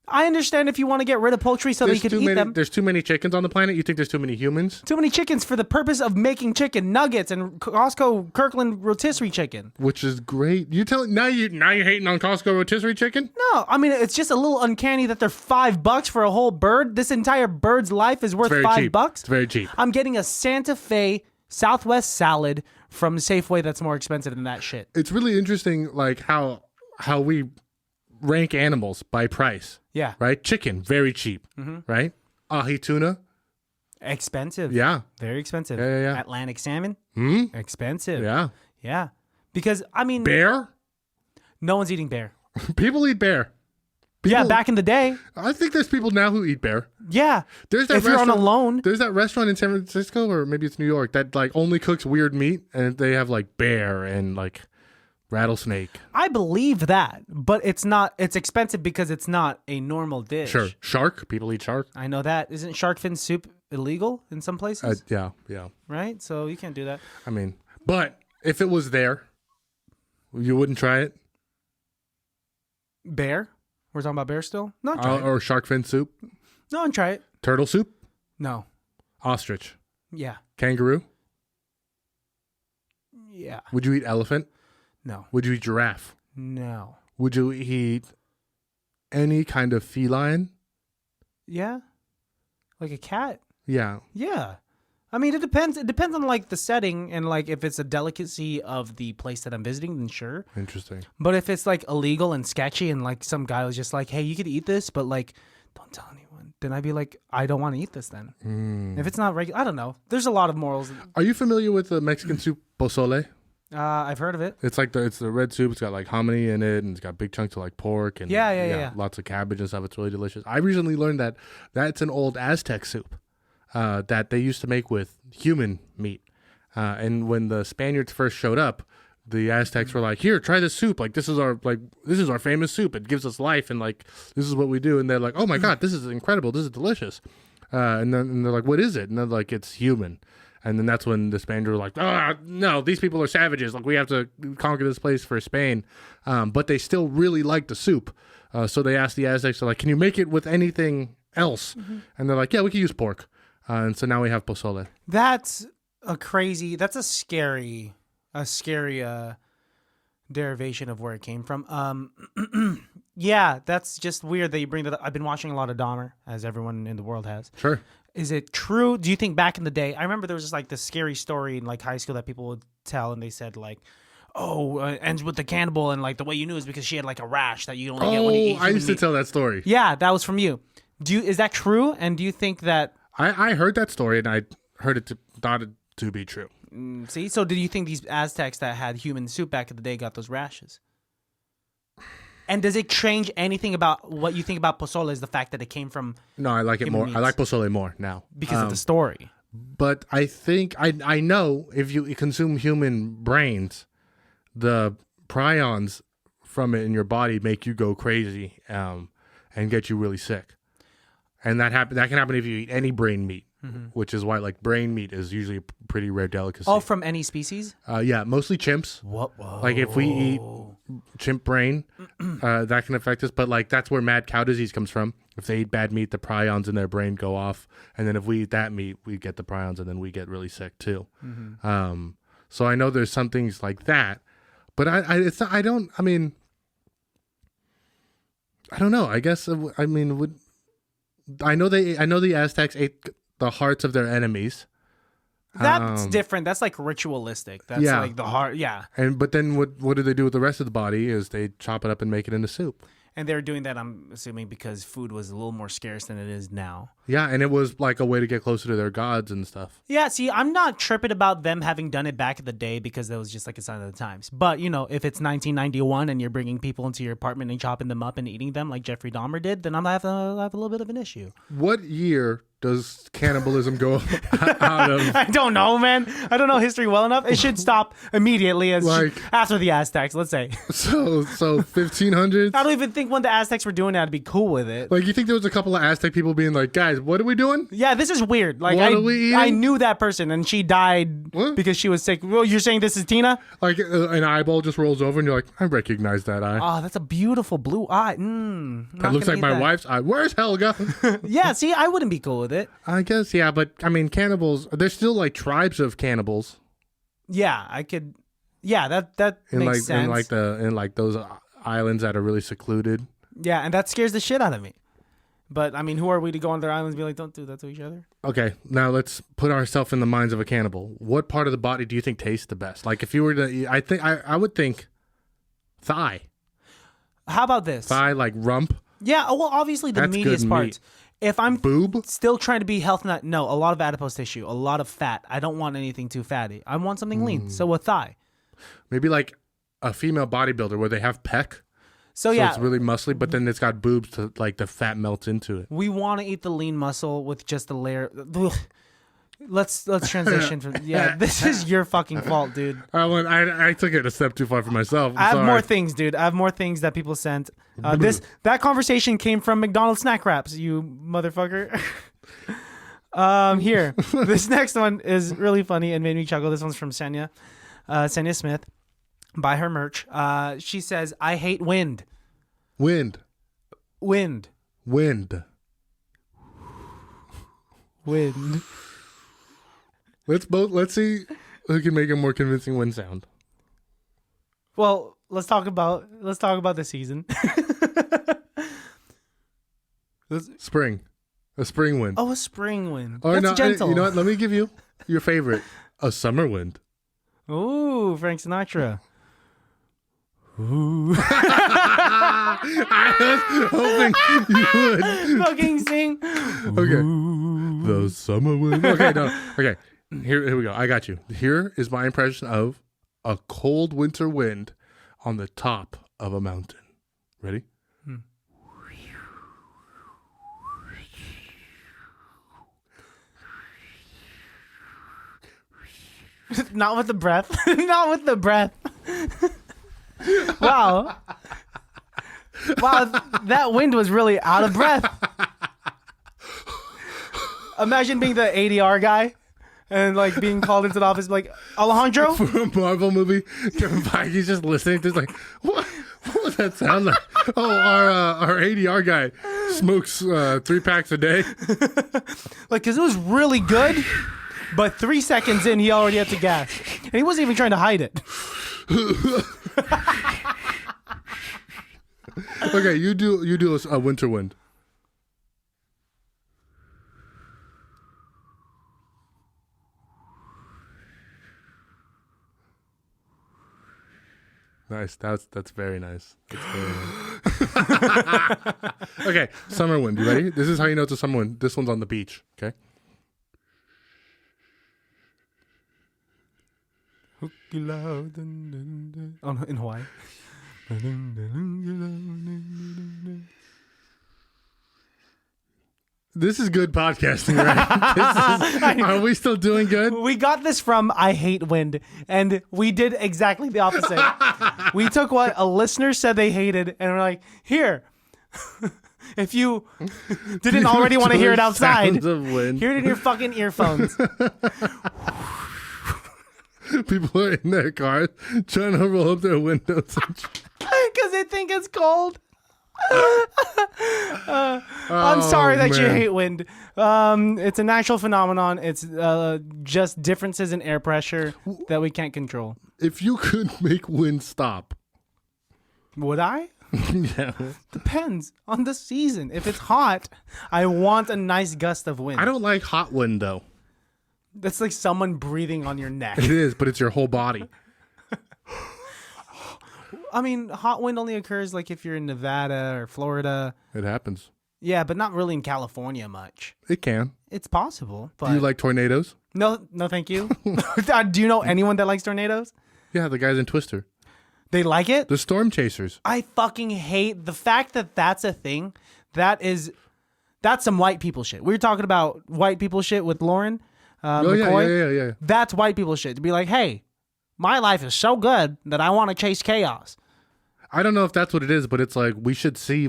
I understand if you want to get rid of poultry so that you can eat them. There's too many chickens on the planet. You think there's too many humans? Too many chickens for the purpose of making chicken nuggets and Costco Kirkland rotisserie chicken. Which is great. Now you're hating on Costco rotisserie chicken? No, I mean it's just a little uncanny that they're $5 for a whole bird. This entire bird's life is worth $5. It's very cheap. I'm getting a Santa Fe Southwest salad from Safeway that's more expensive than that shit. It's really interesting, like how we rank animals by price. Yeah. Right? Chicken, very cheap. Right? Ahi tuna. Expensive. Yeah. Very expensive. Yeah. Atlantic salmon. Expensive. Yeah. Yeah. Because, I mean... Bear? No one's eating bear. People eat bear. Yeah, back in the day. I think there's people now who eat bear. Yeah. There's that if you're on a loan. There's that restaurant in San Francisco, or maybe it's New York, that like only cooks weird meat, and they have like bear and like rattlesnake. I believe that, but it's not. It's expensive because it's not a normal dish. Sure. Shark. People eat shark. I know that. Isn't shark fin soup illegal in some places? Yeah. Right? So you can't do that. I mean, but if it was there, you wouldn't try it? Bear? We're talking about bear still? No, try it. Or shark fin soup? No, and try it. Turtle soup? No. Ostrich? Yeah. Kangaroo? Yeah. Would you eat elephant? No. Would you eat giraffe? No. Would you eat any kind of feline? Yeah. Like a cat? Yeah. Yeah. I mean, it depends. It depends on like the setting and like if it's a delicacy of the place that I'm visiting, then sure. Interesting. But if it's like illegal and sketchy and like some guy was just like, hey, you could eat this, but like, don't tell anyone, then I'd be like, I don't want to eat this then. If it's not regular, I don't know. There's a lot of morals. Are you familiar with the Mexican soup pozole? I've heard of it. It's like it's the red soup. It's got like hominy in it, and it's got big chunks of like pork and Yeah. lots of cabbage and stuff. It's really delicious. I recently learned that that's an old Aztec soup that they used to make with human meat. And when the Spaniards first showed up, the Aztecs were like, "Here, try this soup. Like this is our famous soup. It gives us life, and like this is what we do." And they're like, "Oh my god, this is incredible. This is delicious." And they're like, "What is it?" And they're like, "It's human." And then that's when the Spaniards were like, no, these people are savages. Like, we have to conquer this place for Spain. But they still really liked the soup. So they asked the Aztecs, like, can you make it with anything else? And they're like, yeah, we can use pork. And so now we have pozole. That's a scary derivation of where it came from. Yeah, that's just weird that you bring that up. I've been watching a lot of Dahmer, as everyone in the world has. Sure. Is it true? Do you think back in the day, I remember there was just like this scary story in like high school that people would tell, and they said like, ends with the cannibal, and like the way you knew is because she had like a rash that you only get when you eat I used meat. to tell that story. Yeah, that was from you. Is that true? And do you think that... I heard that story, and I thought it to be true. See? So did you think these Aztecs that had human soup back in the day got those rashes? And does it change anything about what you think about pozole? Is the fact that it came from... No, I like it more. meats. I like pozole more now. Because of the story. But I think, I know if you consume human brains, the prions from it in your body make you go crazy and get you really sick. And that can happen if you eat any brain meat, which is why like brain meat is usually a pretty rare delicacy. Oh, from any species? Yeah, mostly chimps. Whoa. Like if we eat chimp brain, that can affect us. But like that's where mad cow disease comes from. If they eat bad meat, the prions in their brain go off, and then if we eat that meat, we get the prions, and then we get really sick too. So I know there's some things like that, but I don't know. I guess I know the Aztecs ate the hearts of their enemies. That's different. That's like ritualistic. That's like the heart. Yeah. But then what do they do with the rest of the body? Is they chop it up and make it into soup. And they're doing that, I'm assuming, because food was a little more scarce than it is now. Yeah, and it was like a way to get closer to their gods and stuff. Yeah, see, I'm not tripping about them having done it back in the day because that was just like a sign of the times. But, you know, if it's 1991 and you're bringing people into your apartment and chopping them up and eating them like Jeffrey Dahmer did, then I'm going to have a little bit of an issue. What year does cannibalism go out of? I don't know, man. I don't know history well enough. It should stop immediately after the Aztecs, let's say. So 1500s? I don't even think when the Aztecs were doing that, I'd be cool with it. Like, you think there was a couple of Aztec people being like, guys, what are we doing? Yeah, this is weird. Like, What are we eating? I knew that person and she died because she was sick. Well, you're saying this is Tina? Like, an eyeball just rolls over and you're like, I recognize that eye. Oh, that's a beautiful blue eye. That looks like my wife's eye. Where's Helga? Yeah, see, I wouldn't be cool with it. I guess, yeah, but I mean, cannibals, there's still like tribes of cannibals. Yeah, I could. Yeah, that makes sense. In like those islands that are really secluded. Yeah, and that scares the shit out of me. But I mean, who are we to go on their islands and be like, don't do that to each other? Okay, now let's put ourselves in the minds of a cannibal. What part of the body do you think tastes the best? Like, if you were to eat, I would think thigh. How about this? Thigh, like rump. Yeah, well, obviously the That's meatiest good parts. meat. If I'm Boob? still trying to be health nut, no, a lot of adipose tissue, a lot of fat. I don't want anything too fatty. I want something lean. So a thigh. Maybe like a female bodybuilder where they have pec. So yeah, it's really muscly, but then it's got boobs to like the fat melts into it. we want to eat the lean muscle with just a layer. Ugh. Let's transition from. Yeah, this is your fucking fault, dude. I took it a step too far for myself. I have more things, dude. I have more things that people sent. That conversation came from McDonald's snack wraps, you motherfucker. Here, this next one is really funny and made me chuckle. This one's from Senya Smith. Buy her merch. She says, "I hate wind." Wind. Wind. Wind. Wind. Let's see who can make a more convincing wind sound. Well, let's talk about the season. Spring. A spring wind. Oh, a spring wind. Or That's no, gentle. You know what? Let me give you your favorite. A summer wind. Ooh, Frank Sinatra. Ooh. I was hoping you would. Fucking sing. Okay. The summer wind. Okay, no. Okay. Here we go. I got you. Here is my impression of a cold winter wind on the top of a mountain. Ready? Not with the breath. Not with the breath. Wow. Wow, that wind was really out of breath. Imagine being the ADR guy and like being called into the office like, Alejandro? For a Marvel movie, Kevin Feige's just listening. There's like, what does that sound like? Oh, our ADR guy smokes 3 packs a day. Like, because it was really good, but 3 seconds in, he already had to gas. And he wasn't even trying to hide it. Okay, you do a winter wind. Nice. That's very nice. That's very nice. Okay, summer wind. You ready? This is how you know it's a summer wind. This one's on the beach. Okay. Oh, no, in Hawaii. This is good podcasting, right? Are we still doing good? We got this from I Hate Wind, and we did exactly the opposite. We took what a listener said they hated, and we're like, here, if you didn't already want to hear it outside, hear it in your fucking earphones. People are in their cars trying to roll up their windows. Because they think it's cold. I'm sorry that you hate wind. It's a natural phenomenon. It's just differences in air pressure that we can't control. If you could make wind stop. Would I? Yeah. Depends on the season. If it's hot, I want a nice gust of wind. I don't like hot wind, though. That's like someone breathing on your neck. It is, but it's your whole body. I mean, hot wind only occurs like if you're in Nevada or Florida. It happens. Yeah, but not really in California much. It can. It's possible. But Do you like tornadoes? No, thank you. Do you know anyone that likes tornadoes? Yeah, the guys in Twister. They like it? The storm chasers. I fucking hate the fact that that's a thing. That is That's some white people shit. We were talking about white people shit with Lauren Oh yeah, McCoy. yeah. That's white people shit. To be like, hey, my life is so good that I want to chase chaos. I don't know if that's what it is, but it's like we should see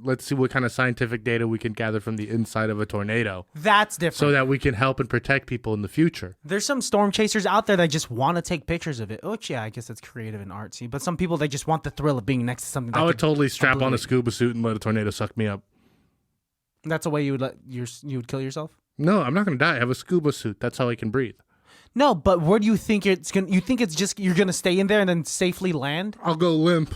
let's see what kind of scientific data we can gather from the inside of a tornado. That's different. So that we can help and protect people in the future. There's some storm chasers out there that just want to take pictures of it. Which, yeah, I guess that's creative and artsy. But some people, they just want the thrill of being next to something. That I would could totally strap on a obliterate. scuba suit and let a tornado suck me up. That's a way you would kill yourself? No, I'm not going to die. I have a scuba suit. That's how I can breathe. No, but where do you think it's going to... You think it's just you're going to stay in there and then safely land? I'll go limp.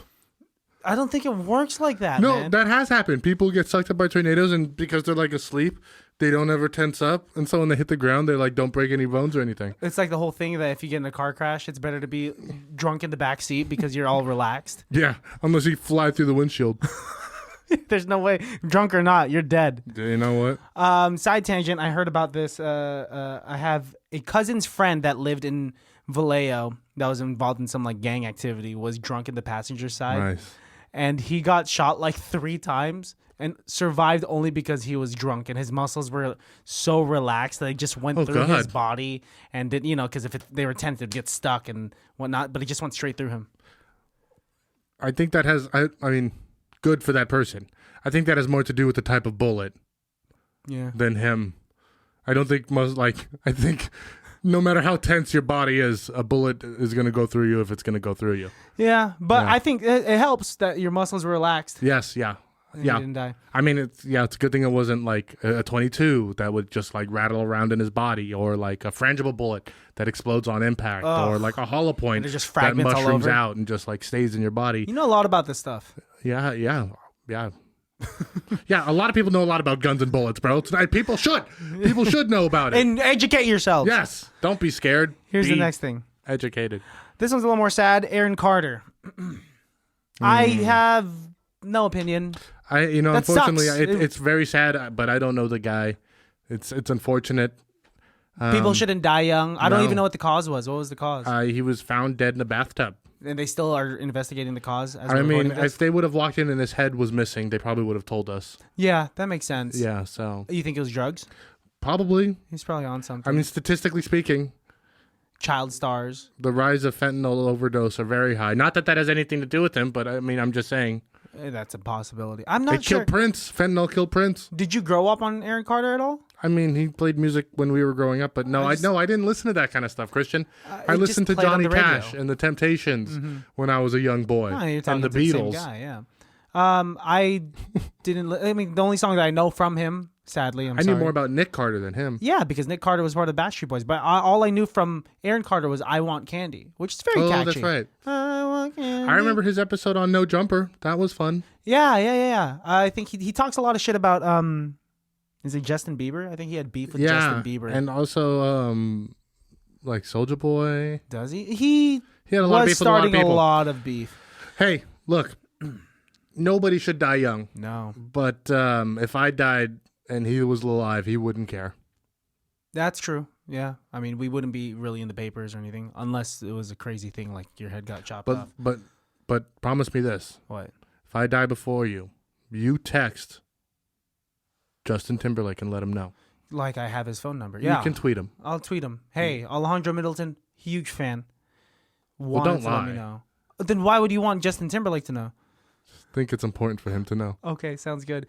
I don't think it works like that, No, man. that has happened. People get sucked up by tornadoes, and because they're like asleep, they don't ever tense up. And so when they hit the ground, they like don't break any bones or anything. It's like the whole thing that if you get in a car crash, it's better to be drunk in the back seat because you're all relaxed. Yeah, unless you fly through the windshield. There's no way, drunk or not, you're dead. Do you know what? Side tangent, I heard about this. I have a cousin's friend that lived in Vallejo that was involved in some like gang activity, was drunk in the passenger side. Nice. And he got shot like 3 times and survived only because he was drunk and his muscles were so relaxed that they just went through his God. body and did, because if they were tense, it'd get stuck and whatnot, but it just went straight through him. I think that has, I mean, good for that person. I think that has more to do with the type of bullet than him. I don't think I think no matter how tense your body is, a bullet is going to go through you if it's going to go through you. Yeah, but Yeah. I think it helps that your muscles were relaxed. Yes, yeah. And you didn't die. I mean, it's a good thing it wasn't like a 22 that would just like rattle around in his body, or like a frangible bullet that explodes on impact, or like a hollow point And there's just that fragments all mushrooms over. out and just like stays in your body. You know a lot about this stuff. Yeah. Yeah, a lot of people know a lot about guns and bullets, bro. People should know about it. And educate yourselves. Yes, don't be scared. Here's Be the next thing. educated. This one's a little more sad. Aaron Carter. I have no opinion. That unfortunately, sucks. it's very sad, but I don't know the guy. It's unfortunate. People shouldn't die young. I don't no. even know what the cause was. What was the cause? He was found dead in a bathtub. And they still are investigating the cause. As I we're mean, recording this? if they would have walked in and his head was missing, they probably would have told us. Yeah, that makes sense. Yeah, so You think it was drugs? probably. He's probably on something. I mean, statistically speaking, Child stars. the rise of fentanyl overdose are very high. Not that has anything to do with him, but I mean, I'm just saying. That's a possibility. I'm They not sure. killed Prince. Fentanyl killed Prince. Did you grow up on Aaron Carter at all? I mean, he played music when we were growing up, but I didn't listen to that kind of stuff, Christian. I it listened to just played on Johnny the radio. Cash and the Temptations when I was a young boy, Oh, you're talking and the to the same Beatles. guy, yeah. I didn't. I mean, the only song that I know from him, sadly, I knew more about Nick Carter than him. Yeah, because Nick Carter was part of the Backstreet Boys, but all I knew from Aaron Carter was "I Want Candy," which is very catchy. That's right. I want candy. I remember his episode on No Jumper. That was fun. Yeah. I think he talks a lot of shit about is it Justin Bieber? I think he had beef with Justin Bieber. And also like Soulja Boy. Does he? He had a lot of was beef with a lot of starting a people. lot of beef. Hey, look, nobody should die young. No, But if I died and he was alive, he wouldn't care. that's true. Yeah, I mean, we wouldn't be really in the papers or anything unless it was a crazy thing like your head got chopped off. But promise me this. What? If I die before you, you text Justin Timberlake and let him know. Like I have his phone number. Yeah, You can tweet him. I'll tweet him. Hey, Alejandro Middleton, huge fan. Well, Wanted don't to let me lie. know. Then why would you want Justin Timberlake to know? Think it's important for him to know. Okay, sounds good.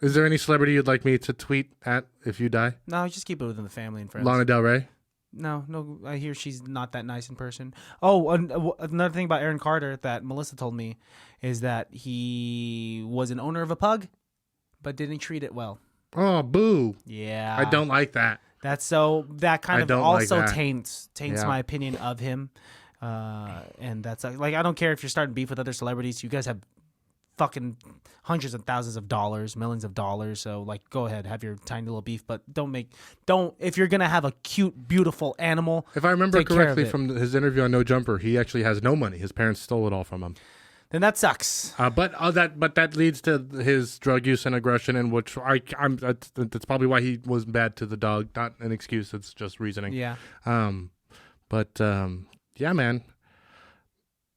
Is there any celebrity you'd like me to tweet at if you die? No, just keep it within the family and friends. Lana Del Rey? No, I hear she's not that nice in person. Oh, another thing about Aaron Carter that Melissa told me is that he was an owner of a pug, but didn't treat it well. Oh, boo. Yeah. I don't like that. That kind I of don't like also that. taints Yeah. my opinion of him. And that's like, I don't care if you're starting beef with other celebrities. You guys have fucking hundreds of thousands of dollars, millions of dollars. So like, go ahead, have your tiny little beef, but don't, if you're going to have a cute, beautiful animal. If I remember take care of correctly it. from his interview on No Jumper, he actually has no money. His parents stole it all from him. Then that sucks. But that leads to his drug use and aggression, and which that's probably why he was bad to the dog. Not an excuse; it's just reasoning. Yeah. Yeah, man.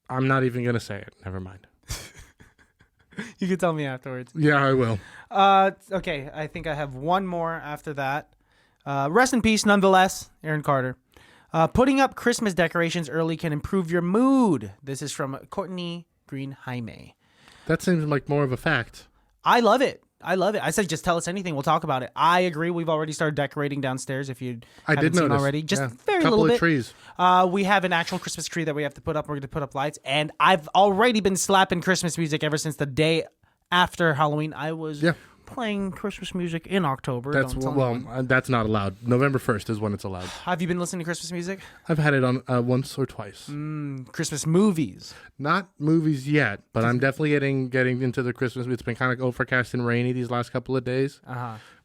I'm not even gonna say it. Never mind. You can tell me afterwards. Yeah, I will. Okay, I think I have one more after that. Rest in peace, nonetheless, Aaron Carter. Putting up Christmas decorations early can improve your mood. This is from Courtney Green Jaime. That seems like more of a fact. I love it. I said just tell us anything. We'll talk about it. I agree. We've already started decorating downstairs. If you haven't seen already, just very couple little of bit. trees. We have an actual Christmas tree that we have to put up. We're going to put up lights, and I've already been slapping Christmas music ever since the day after Halloween. I was playing Christmas music in October. That's not allowed. November 1st is when it's allowed. Have you been listening to Christmas music? I've had it on once or twice. Christmas movies. Not movies yet, but I'm definitely getting into the Christmas. It's been kind of overcast and rainy these last couple of days.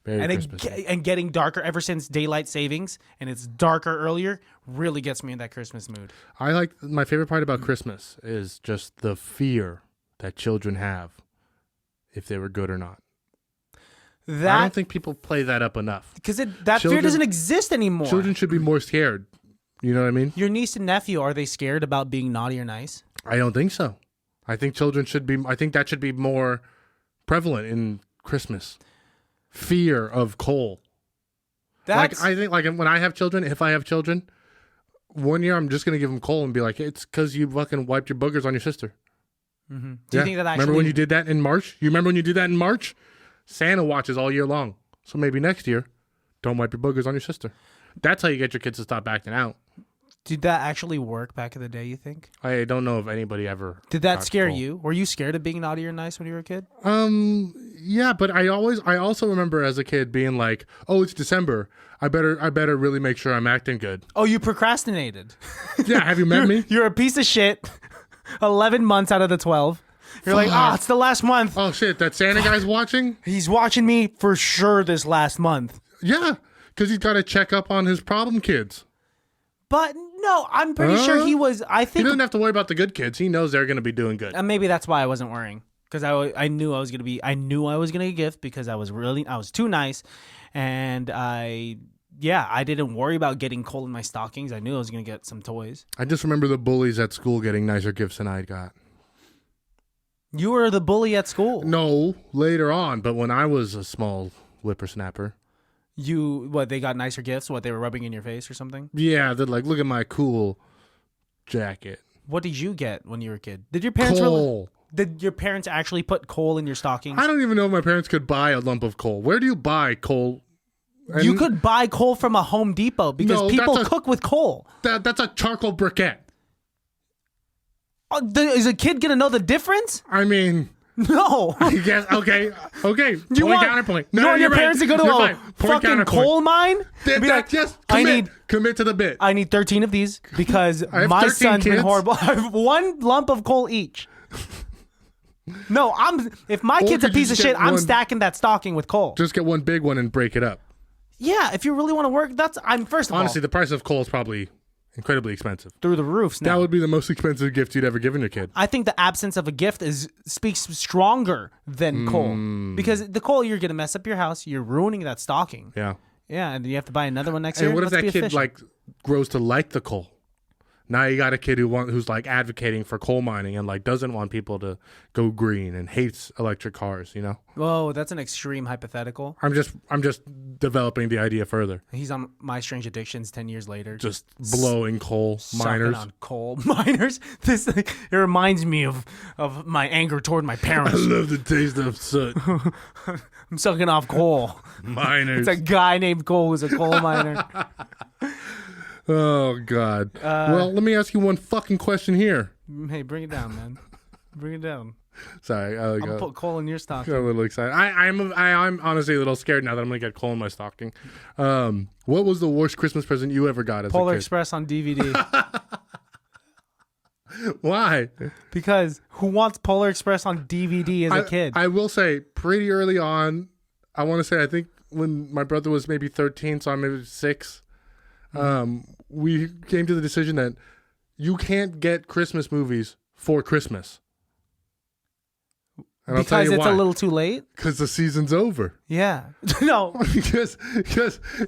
Very Christmas. And getting darker ever since daylight savings, and it's darker earlier, really gets me in that Christmas mood. My favorite part about Christmas is just the fear that children have if they were good or not. I don't think people play that up enough. Because fear doesn't exist anymore. Children should be more scared. You know what I mean? Your niece and nephew, are they scared about being naughty or nice? I don't think so. I think children should be. I think that should be more prevalent in Christmas. Fear of coal. I think when I have children, if I have children, one year I'm just gonna give them coal and be like, it's because you fucking wiped your boogers on your sister. Mm-hmm. Do you think that actually? Remember when you did that in March? You remember when you did that in March? Santa watches all year long. So maybe next year, don't wipe your boogers on your sister. That's how you get your kids to stop acting out. Did that actually work back in the day, you think? I don't know if anybody ever. Did that scare you? Were you scared of being naughty or nice when you were a kid? Yeah, but I also remember as a kid being like, oh, it's December. I better really make sure I'm acting good. Oh, you procrastinated. Yeah, have you met me? You're a piece of shit. 11 months out of the 12. You're like, it's the last month. Oh, shit, that Santa guy's watching? He's watching me for sure this last month. Yeah, because he's got to check up on his problem kids. But no, I'm pretty sure he was, I think. He doesn't have to worry about the good kids. He knows they're going to be doing good. Maybe that's why I wasn't worrying. Because I knew I was going to get a gift because I was too nice. And I didn't worry about getting coal in my stockings. I knew I was going to get some toys. I just remember the bullies at school getting nicer gifts than I got. You were the bully at school. No, later on. But when I was a small whippersnapper. They got nicer gifts? What, they were rubbing in your face or something? Yeah, they're like, look at my cool jacket. What did you get when you were a kid? Did your parents Did your parents actually put coal in your stockings? I don't even know if my parents could buy a lump of coal. Where do you buy coal? You could buy coal from a Home Depot because people cook with coal. That's a charcoal briquette. Is a kid going to know the difference? I mean... No. I guess, okay. Counterpoint. No, you want your parents to go to a fucking coal mine? Be like, just commit to the bit. I need 13 of these because my son's been horrible. I have one lump of coal each. No, if my kid's a piece of shit, I'm stacking that stocking with coal. Just get one big one and break it up. Yeah, if you really want to work, honestly, the price of coal is probably incredibly expensive. Through the roofs now. That would be the most expensive gift you'd ever given your kid. I think the absence of a gift speaks stronger than coal. Because the coal, you're going to mess up your house. You're ruining that stocking. Yeah. Yeah, and you have to buy another one next year. And what if that kid grows to like the coal? Now you got a kid who's like advocating for coal mining and like doesn't want people to go green and hates electric cars, you know? Whoa, that's an extreme hypothetical. I'm just developing the idea further. He's on My Strange Addictions 10 years later. Just blowing coal miners. On coal miners. It reminds me of my anger toward my parents. I love the taste of soot. I'm sucking off coal. Miners. It's a guy named Cole who's a coal miner. Oh, God. Well, let me ask you one fucking question here. Hey, bring it down, man. Bring it down. Sorry. I'll put coal in your stocking. I'm a little excited. I'm honestly a little scared now that I'm going to get coal in my stocking. What was the worst Christmas present you ever got as a kid? Polar Express on DVD. Why? Because who wants Polar Express on DVD as a kid? I will say, pretty early on, I want to say, I think when my brother was maybe 13, so I'm maybe 6, we came to the decision that you can't get Christmas movies for Christmas. And because I'll tell you it's a little too late? Because the season's over. Yeah. No. because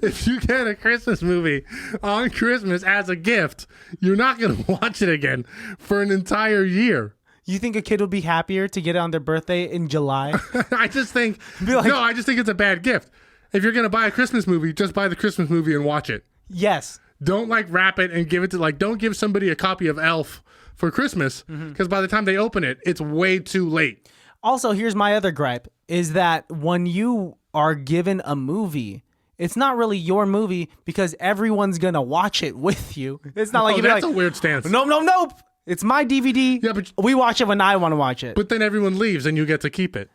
if you get a Christmas movie on Christmas as a gift, you're not going to watch it again for an entire year. You think a kid would be happier to get it on their birthday in July? I just think like- no. I just think it's a bad gift. If you're gonna buy a Christmas movie, just buy the Christmas movie and watch it. Yes. Don't like wrap it and give it to like. Don't give somebody a copy of Elf for Christmas because by the time they open it, it's way too late. Also, here's my other gripe: is that when you are given a movie, it's not really your movie because everyone's gonna watch it with you. It's not like you're that's like, a weird stance. Nope. It's my DVD. Yeah, but we watch it when I want to watch it. But then everyone leaves and you get to keep it.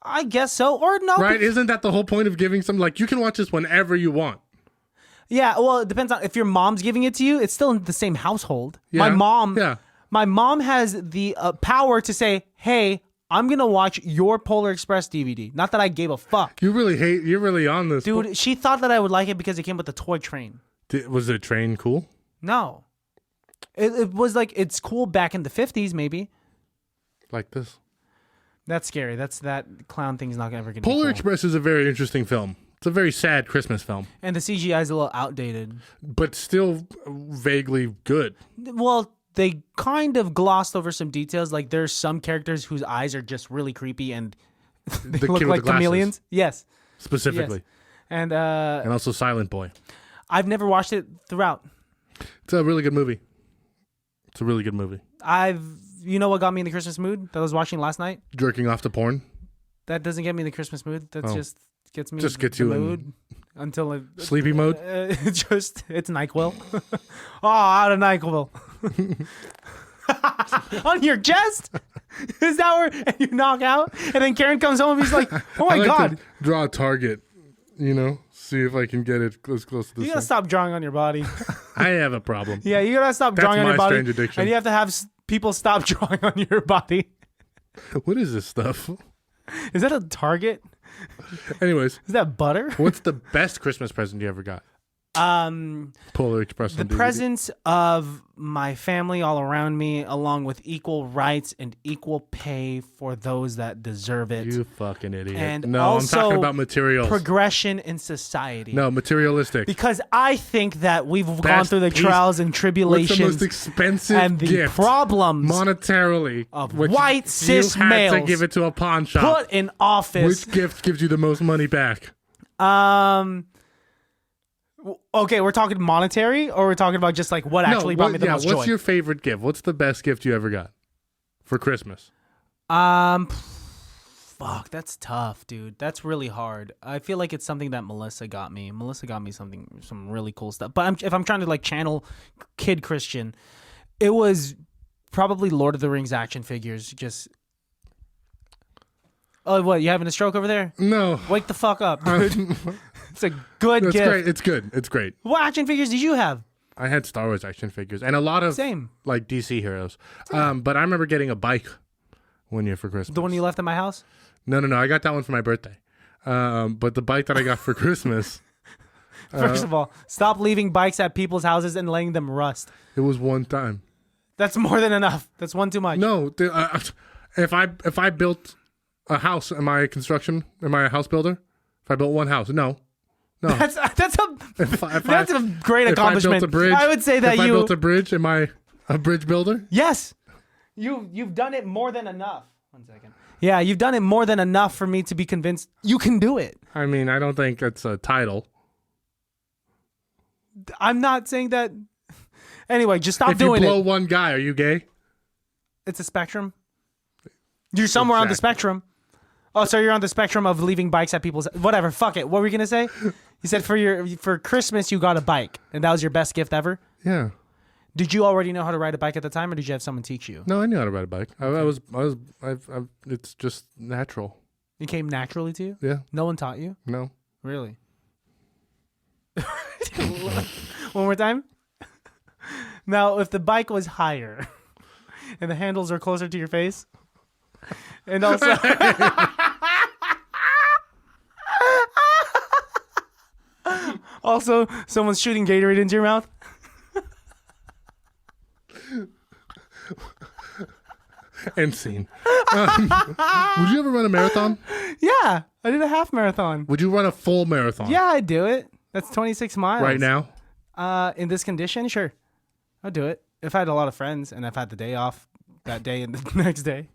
I guess so, or no? Right? Isn't that the whole point of giving some? Like you can watch this whenever you want. Yeah. Well, it depends on if your mom's giving it to you. It's still in the same household. Yeah. My mom has the power to say, "Hey, I'm gonna watch your Polar Express DVD." Not that I gave a fuck. You're really on this, Dude. She thought that I would like it because it came with the toy train. Was the train cool? No. It was like, it's cool back in the 50s, maybe. Like this? That's scary. That clown thing's not ever going to be Polar cool. Express is a very interesting film. It's a very sad Christmas film. And the CGI is a little outdated. But still vaguely good. Well, they kind of glossed over some details. Like, there's some characters whose eyes are just really creepy and they The look kid with like the glasses, chameleons. Yes. specifically. Yes. And also Silent Boy. I've never watched it throughout. It's a really good movie. It's a really good movie. You know what got me in the Christmas mood that I was watching last night? Jerking off to porn? That doesn't get me in the Christmas mood. That just gets me Just gets in you the in mood until it, sleepy mode? it's NyQuil. Oh, out of NyQuil. On your chest? Is that where and you knock out? And then Karen comes home and he's like, oh my I like God. to draw a target, see if I can get it close to the You gotta stop drawing on your body. I have a problem. Yeah, you gotta stop drawing on my your body. strange addiction. And you have to have people stop drawing on your body. What is this stuff? Is that a Target? Anyways, Is that butter? what's the best Christmas present you ever got? Polar Express. The on DVD. presence of my family all around me, along with equal rights and equal pay for those that deserve it. You fucking idiot. And no, also I'm talking about materials. Progression in society. No, materialistic. Because I think that we've gone through the piece- trials and What's tribulations the most expensive and the gift problems monetarily of which white cis you had males to give it to a pawn shop? put in office. Which gift gives you the most money back? Okay, we're talking monetary, or we're talking about just like what actually brought me the most joy? What's your favorite gift? What's the best gift you ever got for Christmas? Fuck, that's tough, dude. That's really hard. I feel like it's something that Melissa got me. Melissa got me some really cool stuff. But if I'm trying to like channel Kid Christian, it was probably Lord of the Rings action figures. Just what? You having a stroke over there? No. Wake the fuck up, dude. It's a good That's gift. great. It's good. It's great. What action figures did you have? I had Star Wars action figures and a lot of Same. like DC heroes. But I remember getting a bike one year for Christmas. The one you left at my house? No. I got that one for my birthday. But the bike that I got for Christmas, First of all, stop leaving bikes at people's houses and letting them rust. it was one time. That's more than enough. That's one too much. No, if I built a house, am I a house builder? If I built one house, no. That's a If great accomplishment. I built a bridge, I would say that if I built a bridge, am I a bridge builder? Yes. You've done it more than enough. 1 second. Yeah, you've done it more than enough for me to be convinced you can do it. I mean, I don't think it's a title. I'm not saying that. Anyway, just stop If you doing blow it. one guy, are you gay? It's a spectrum. You're somewhere on the Exactly. spectrum. Oh, so you're on the spectrum of leaving bikes at people's. Whatever. Fuck it. What were you gonna say? You said for Christmas you got a bike, and that was your best gift ever. Yeah. Did you already know how to ride a bike at the time, or did you have someone teach you? No, I knew how to ride a bike. It's just natural. It came naturally to you. Yeah. No one taught you. No. Really? One more time. Now, if the bike was higher and the handles are closer to your face, and also also someone's shooting Gatorade into your mouth. End scene. Would you ever run a marathon? Yeah, I did a half marathon. Would you run a full marathon? Yeah, I'd do it. That's 26 miles. Right now? In this condition, sure. I'd do it. If I had a lot of friends and I've had the day off that day and the next day.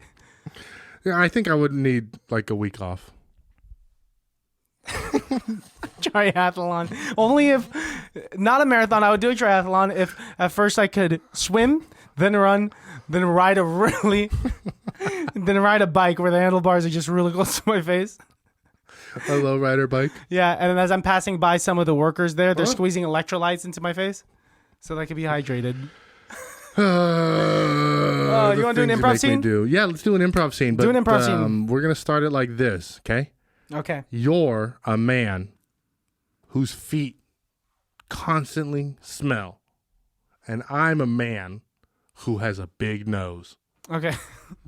Yeah, I think I would need like a week off. Triathlon. Only if, not a marathon, I would do a triathlon if at first I could swim, then run, then ride a bike where the handlebars are just really close to my face. A low rider bike? Yeah, and then as I'm passing by some of the workers there, they're squeezing electrolytes into my face so that I can be hydrated. You want to do an improv scene? Yeah, let's do an improv scene. But, do an improv scene. We're going to start it like this, okay? Okay. You're a man whose feet constantly smell. And I'm a man who has a big nose. Okay.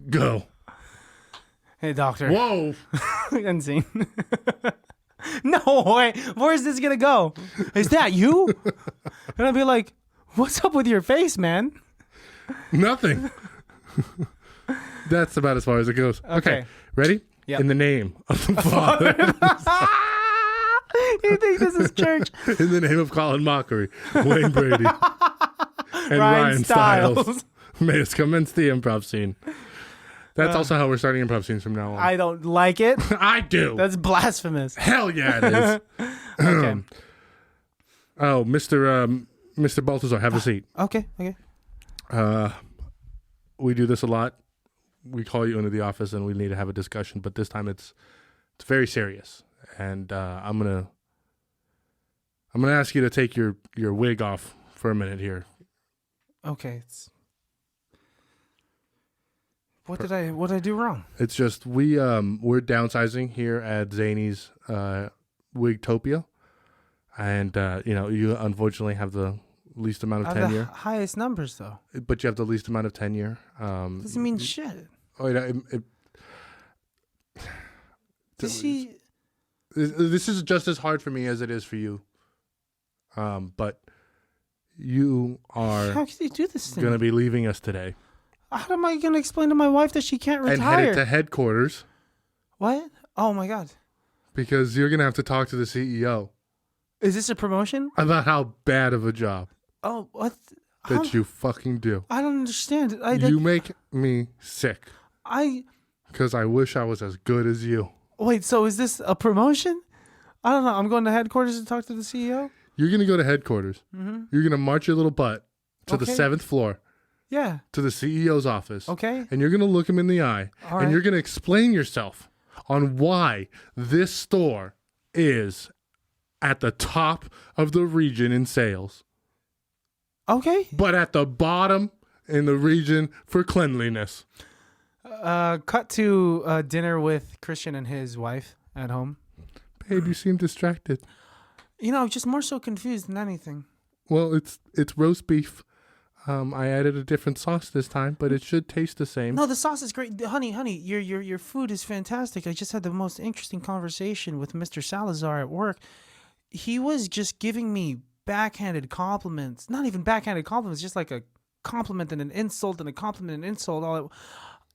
Go. Hey, doctor. Whoa. End scene. No way. Where's this going to go? Is that you? And I'll be like, what's up with your face, man? Nothing. That's about as far as it goes. Okay. Ready? Yep. In the name of the Father. You think this is church? In the name of Colin Mockery, Wayne Brady, and Ryan Stiles. May us commence the improv scene. That's also how we're starting improv scenes from now on. I don't like it. I do. That's blasphemous. Hell yeah, it is. Okay. Oh, Mr. Balthazar, have a seat. Okay. We do this a lot. We call you into the office and we need to have a discussion, but this time it's very serious. And I'm gonna ask you to take your wig off for a minute here. Okay. What did I do wrong? It's just we're downsizing here at Zany's Wigtopia, and you unfortunately have the least amount of tenure. The highest numbers though. But you have the least amount of tenure. Doesn't mean shit. Oh, this is just as hard for me as it is for you. But you are How can you do this thing? going to be leaving us today. How am I going to explain to my wife that she can't retire? And headed to headquarters. What? Oh my God. Because you're going to have to talk to the CEO. Is this a promotion? About how bad of a job. Oh, what? That you fucking do. I don't understand. You make me sick. Because I wish I was as good as you. Wait, so is this a promotion? I don't know. I'm going to headquarters to talk to the CEO? You're going to go to headquarters. Mm-hmm. You're going to march your little butt to the 7th floor. Yeah. To the CEO's office. Okay. And you're going to look him in the eye. All and right. you're going to explain yourself on why this store is at the top of the region in sales. Okay. But at the bottom in the region for cleanliness. Cut to dinner with Christian and his wife at home. Babe, you seem distracted. Just more so confused than anything. Well, it's roast beef. I added a different sauce this time, but it should taste the same. No, the sauce is great. Honey, your food is fantastic. I just had the most interesting conversation with Mr. Salazar at work. He was just giving me backhanded compliments. Not even backhanded compliments, just like a compliment and an insult and a compliment and an insult.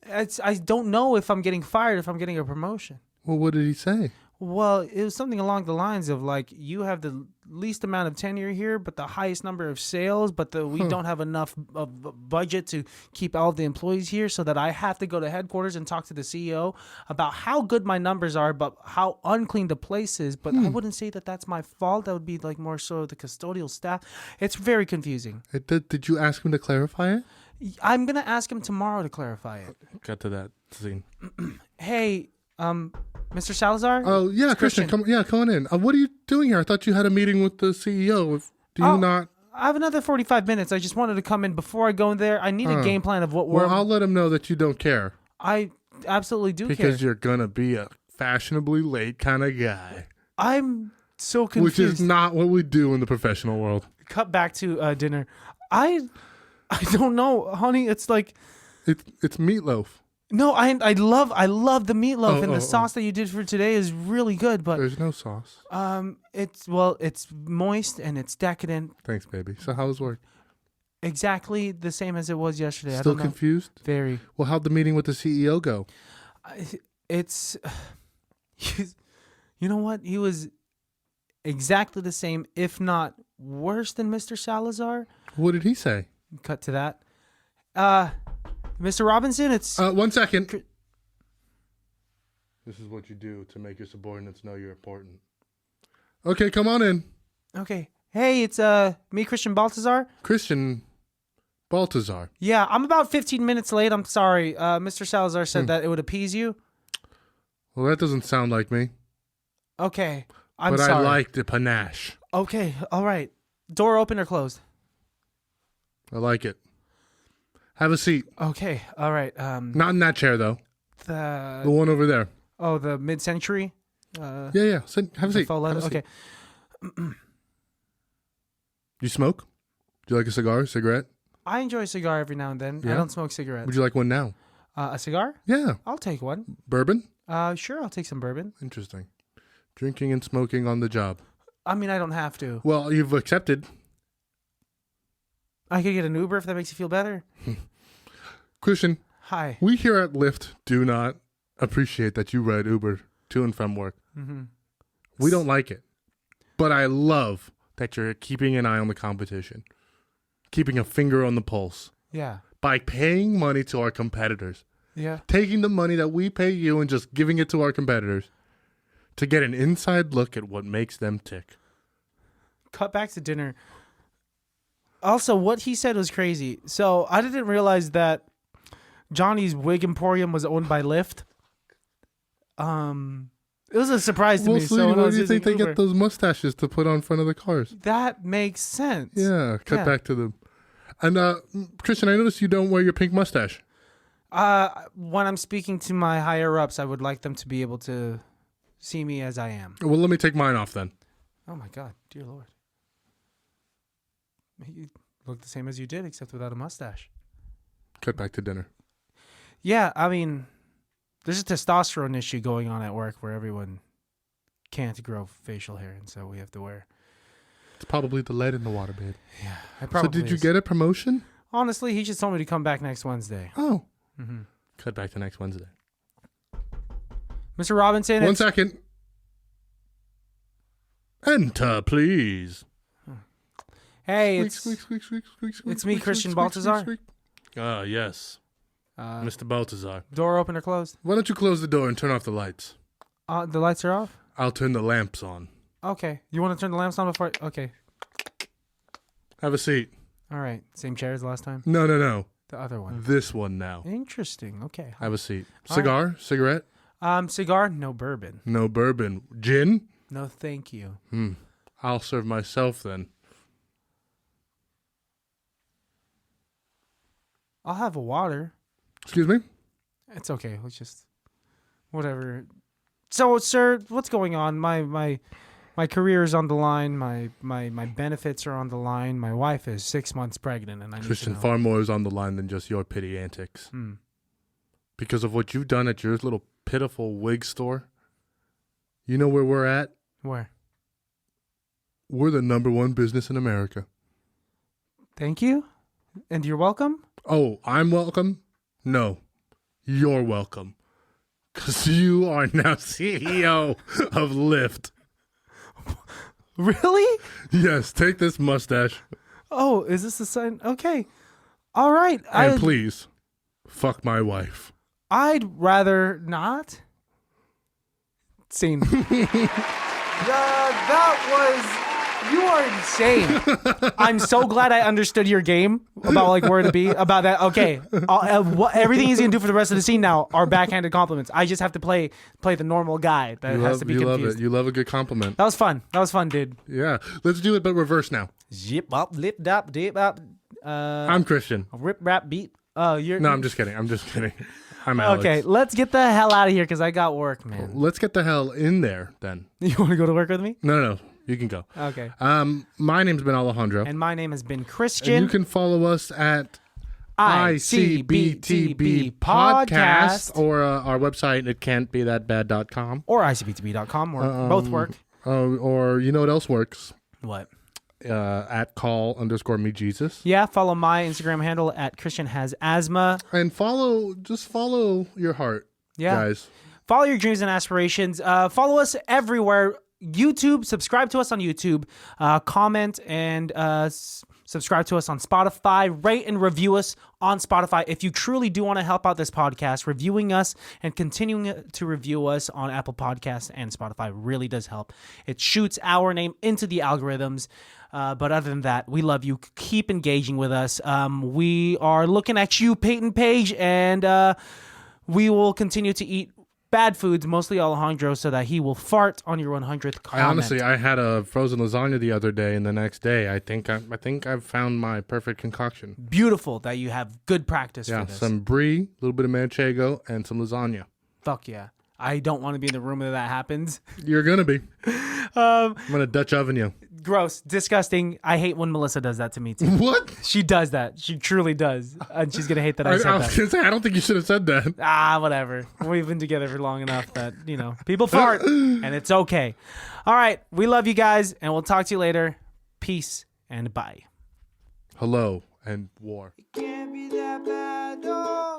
I don't know if I'm getting fired, if I'm getting a promotion. Well, what did he say? Well, it was something along the lines of like, you have the least amount of tenure here, but the highest number of sales, but we don't have enough of budget to keep all of the employees here, so that I have to go to headquarters and talk to the CEO about how good my numbers are, but how unclean the place is. But I wouldn't say that that's my fault. That would be like more so the custodial staff. It's very confusing. Did you ask him to clarify it? I'm going to ask him tomorrow to clarify it. Got to that scene. Hey, Mr. Salazar? Oh, yeah, Christian. Come on in. What are you doing here? I thought you had a meeting with the CEO. Do you not? I have another 45 minutes. I just wanted to come in before I go in there. I need a game plan of what we're... Well, I'll let him know that you don't care. I absolutely do care. Because you're going to be a fashionably late kind of guy. I'm so confused. Which is not what we do in the professional world. Cut back to dinner. I don't know, honey. It's like... It's meatloaf. No, I love the meatloaf, and the sauce that you did for today is really good. But there's no sauce. It's moist and it's decadent. Thanks, baby. So how was work? Exactly the same as it was yesterday. Still confused? Very. Well, how'd the meeting with the CEO go? You know what? He was exactly the same, if not worse than Mr. Salazar. What did he say? Cut to that. Mr. Robinson, it's 1 second. This is what you do to make your subordinates know you're important. Okay, come on in. okay. Hey, it's me, Christian Baltazar. Christian Baltazar. Yeah, I'm about 15 minutes late. I'm sorry. Mr. Salazar said that it would appease you. Well, that doesn't sound like me. Okay, I'm But sorry. I like the panache. Okay, all right. Door open or closed? I like it. Have a seat. Okay, all right. Not in that chair, though. The The one over there. mid-century. Yeah. Have a seat. Faux leather. Have a seat. Okay. You smoke? Do you like a cigar, cigarette? I enjoy a cigar every now and then. I Yeah? don't smoke cigarettes. Would you like one now? A cigar? Yeah. I'll take one. Bourbon? Sure, I'll take some bourbon. Interesting. Drinking and smoking on the job. I mean, I don't have to. Well, you've accepted. I could get an Uber if that makes you feel better. Christian, Hi. we here at Lyft do not appreciate that you ride Uber to and from work. Mm-hmm. We don't like it. But I love that you're keeping an eye on the competition. Keeping a finger on the pulse. Yeah. By paying money to our competitors. Yeah. Taking the money that we pay you and just giving it to our competitors. To get an inside look at what makes them tick. Cut back to dinner. Also, what he said was crazy. So I didn't realize that Johnny's Wig Emporium was owned by Lyft. It was a surprise to me. So when I where was do you think they using get those mustaches to put on front of the cars? that makes sense. Yeah, cut Yeah. back to them. And Christian, I noticed you don't wear your pink mustache. When I'm speaking to my higher ups, I would like them to be able to see me as I am. Well, let me take mine off then. Oh my God, dear Lord. You look the same as you did, except without a mustache. Cut back to dinner. Yeah, I mean, there's a testosterone issue going on at work where everyone can't grow facial hair, and so we have to wear. It's probably the lead in the water, babe. Yeah, I So probably. did you is. get a promotion? Honestly, he just told me to come back next Wednesday. Oh. Mm-hmm. Cut back to next Wednesday. Mr. Robinson. 1 it's- second. Enter, please. Hey, Squeak, squeak, squeak, squeak, squeak, it's me, squeak, Christian squeak, squeak, Baltazar. squeak. Ah, yes. Mr. Baltazar. Door open or closed? Why don't you close the door and turn off the lights? The lights are off? I'll turn the lamps on. Okay. You want to turn the lamps on before? Okay. Have a seat. All right. Same chair as last time? No. The other one. This one now. Interesting. Okay. Have a seat. All Cigar? Cigarette? Cigar? No bourbon. No bourbon. Gin? No, thank you. I'll serve myself then. I'll have a water. Excuse me? It's okay. Let's just whatever. So, sir, what's going on? My career is on the line. My benefits are on the line. My wife is 6 months pregnant, and I need Christian, to know. far more is on the line than just your pity antics. Because of what you've done at your little pitiful wig store. You know where we're at? Where? We're the #1 business in America. Thank you, and you're welcome. Oh, I'm welcome? No, you're welcome. Because you are now CEO of Lyft. Really? Yes, take this mustache. Oh, is this a sign? Okay. All right. And please, fuck my wife. I'd rather not. Scene. That was. You are insane. I'm so glad I understood your game about like where to be about that. Okay, everything he's gonna do for the rest of the scene now are backhanded compliments. I just have to play the normal guy that has to be confused. Love it. You love a good compliment. That was fun, dude. Yeah, let's do it, but reverse now. Zip up, lip dop, dip up. I'm Christian. Rip rap beat. You're No, I'm just kidding. I'm Alex. okay. Let's get the hell out of here because I got work, man. Let's get the hell in there then. You want to go to work with me? No. You can go. Okay. My name's been Alejandro. And my name has been And Christian. you can follow us at ICBTB podcast or our website, itcan'tbethatbad.com. or ICBTB.com or both work. Or you know what else works? What? At call_me_Jesus. Yeah, follow my Instagram handle at Christian Has Asthma. And just follow your heart, Yeah. guys. Follow your dreams and aspirations. Follow us everywhere. YouTube, subscribe to us on YouTube. Comment and Subscribe to us on Spotify. Rate and review us on Spotify. If you truly do want to help out this podcast, reviewing us and continuing to review us on Apple Podcasts and Spotify really does help. It shoots our name into the algorithms. But other than that, we love you. Keep engaging with us. We are looking at you, Peyton Page, and we will continue to eat bad foods, mostly Alejandro, so that he will fart on your 100th comment. I had a frozen lasagna the other day, and the next day, I think I've found my perfect concoction. Beautiful that you have good practice for this. Some brie, a little bit of manchego, and some lasagna. Fuck yeah. I don't want to be in the room where that happens. You're going to be. I'm going to Dutch oven you. Gross. Disgusting. I hate when Melissa does that to me, too. What? She does that. She truly does. And she's going to hate that I said I was going to say, I don't think you should have said that. Whatever. We've been together for long enough that, people fart, and it's okay. All right. We love you guys, and we'll talk to you later. Peace and bye. Hello and war. It can't be that bad, though.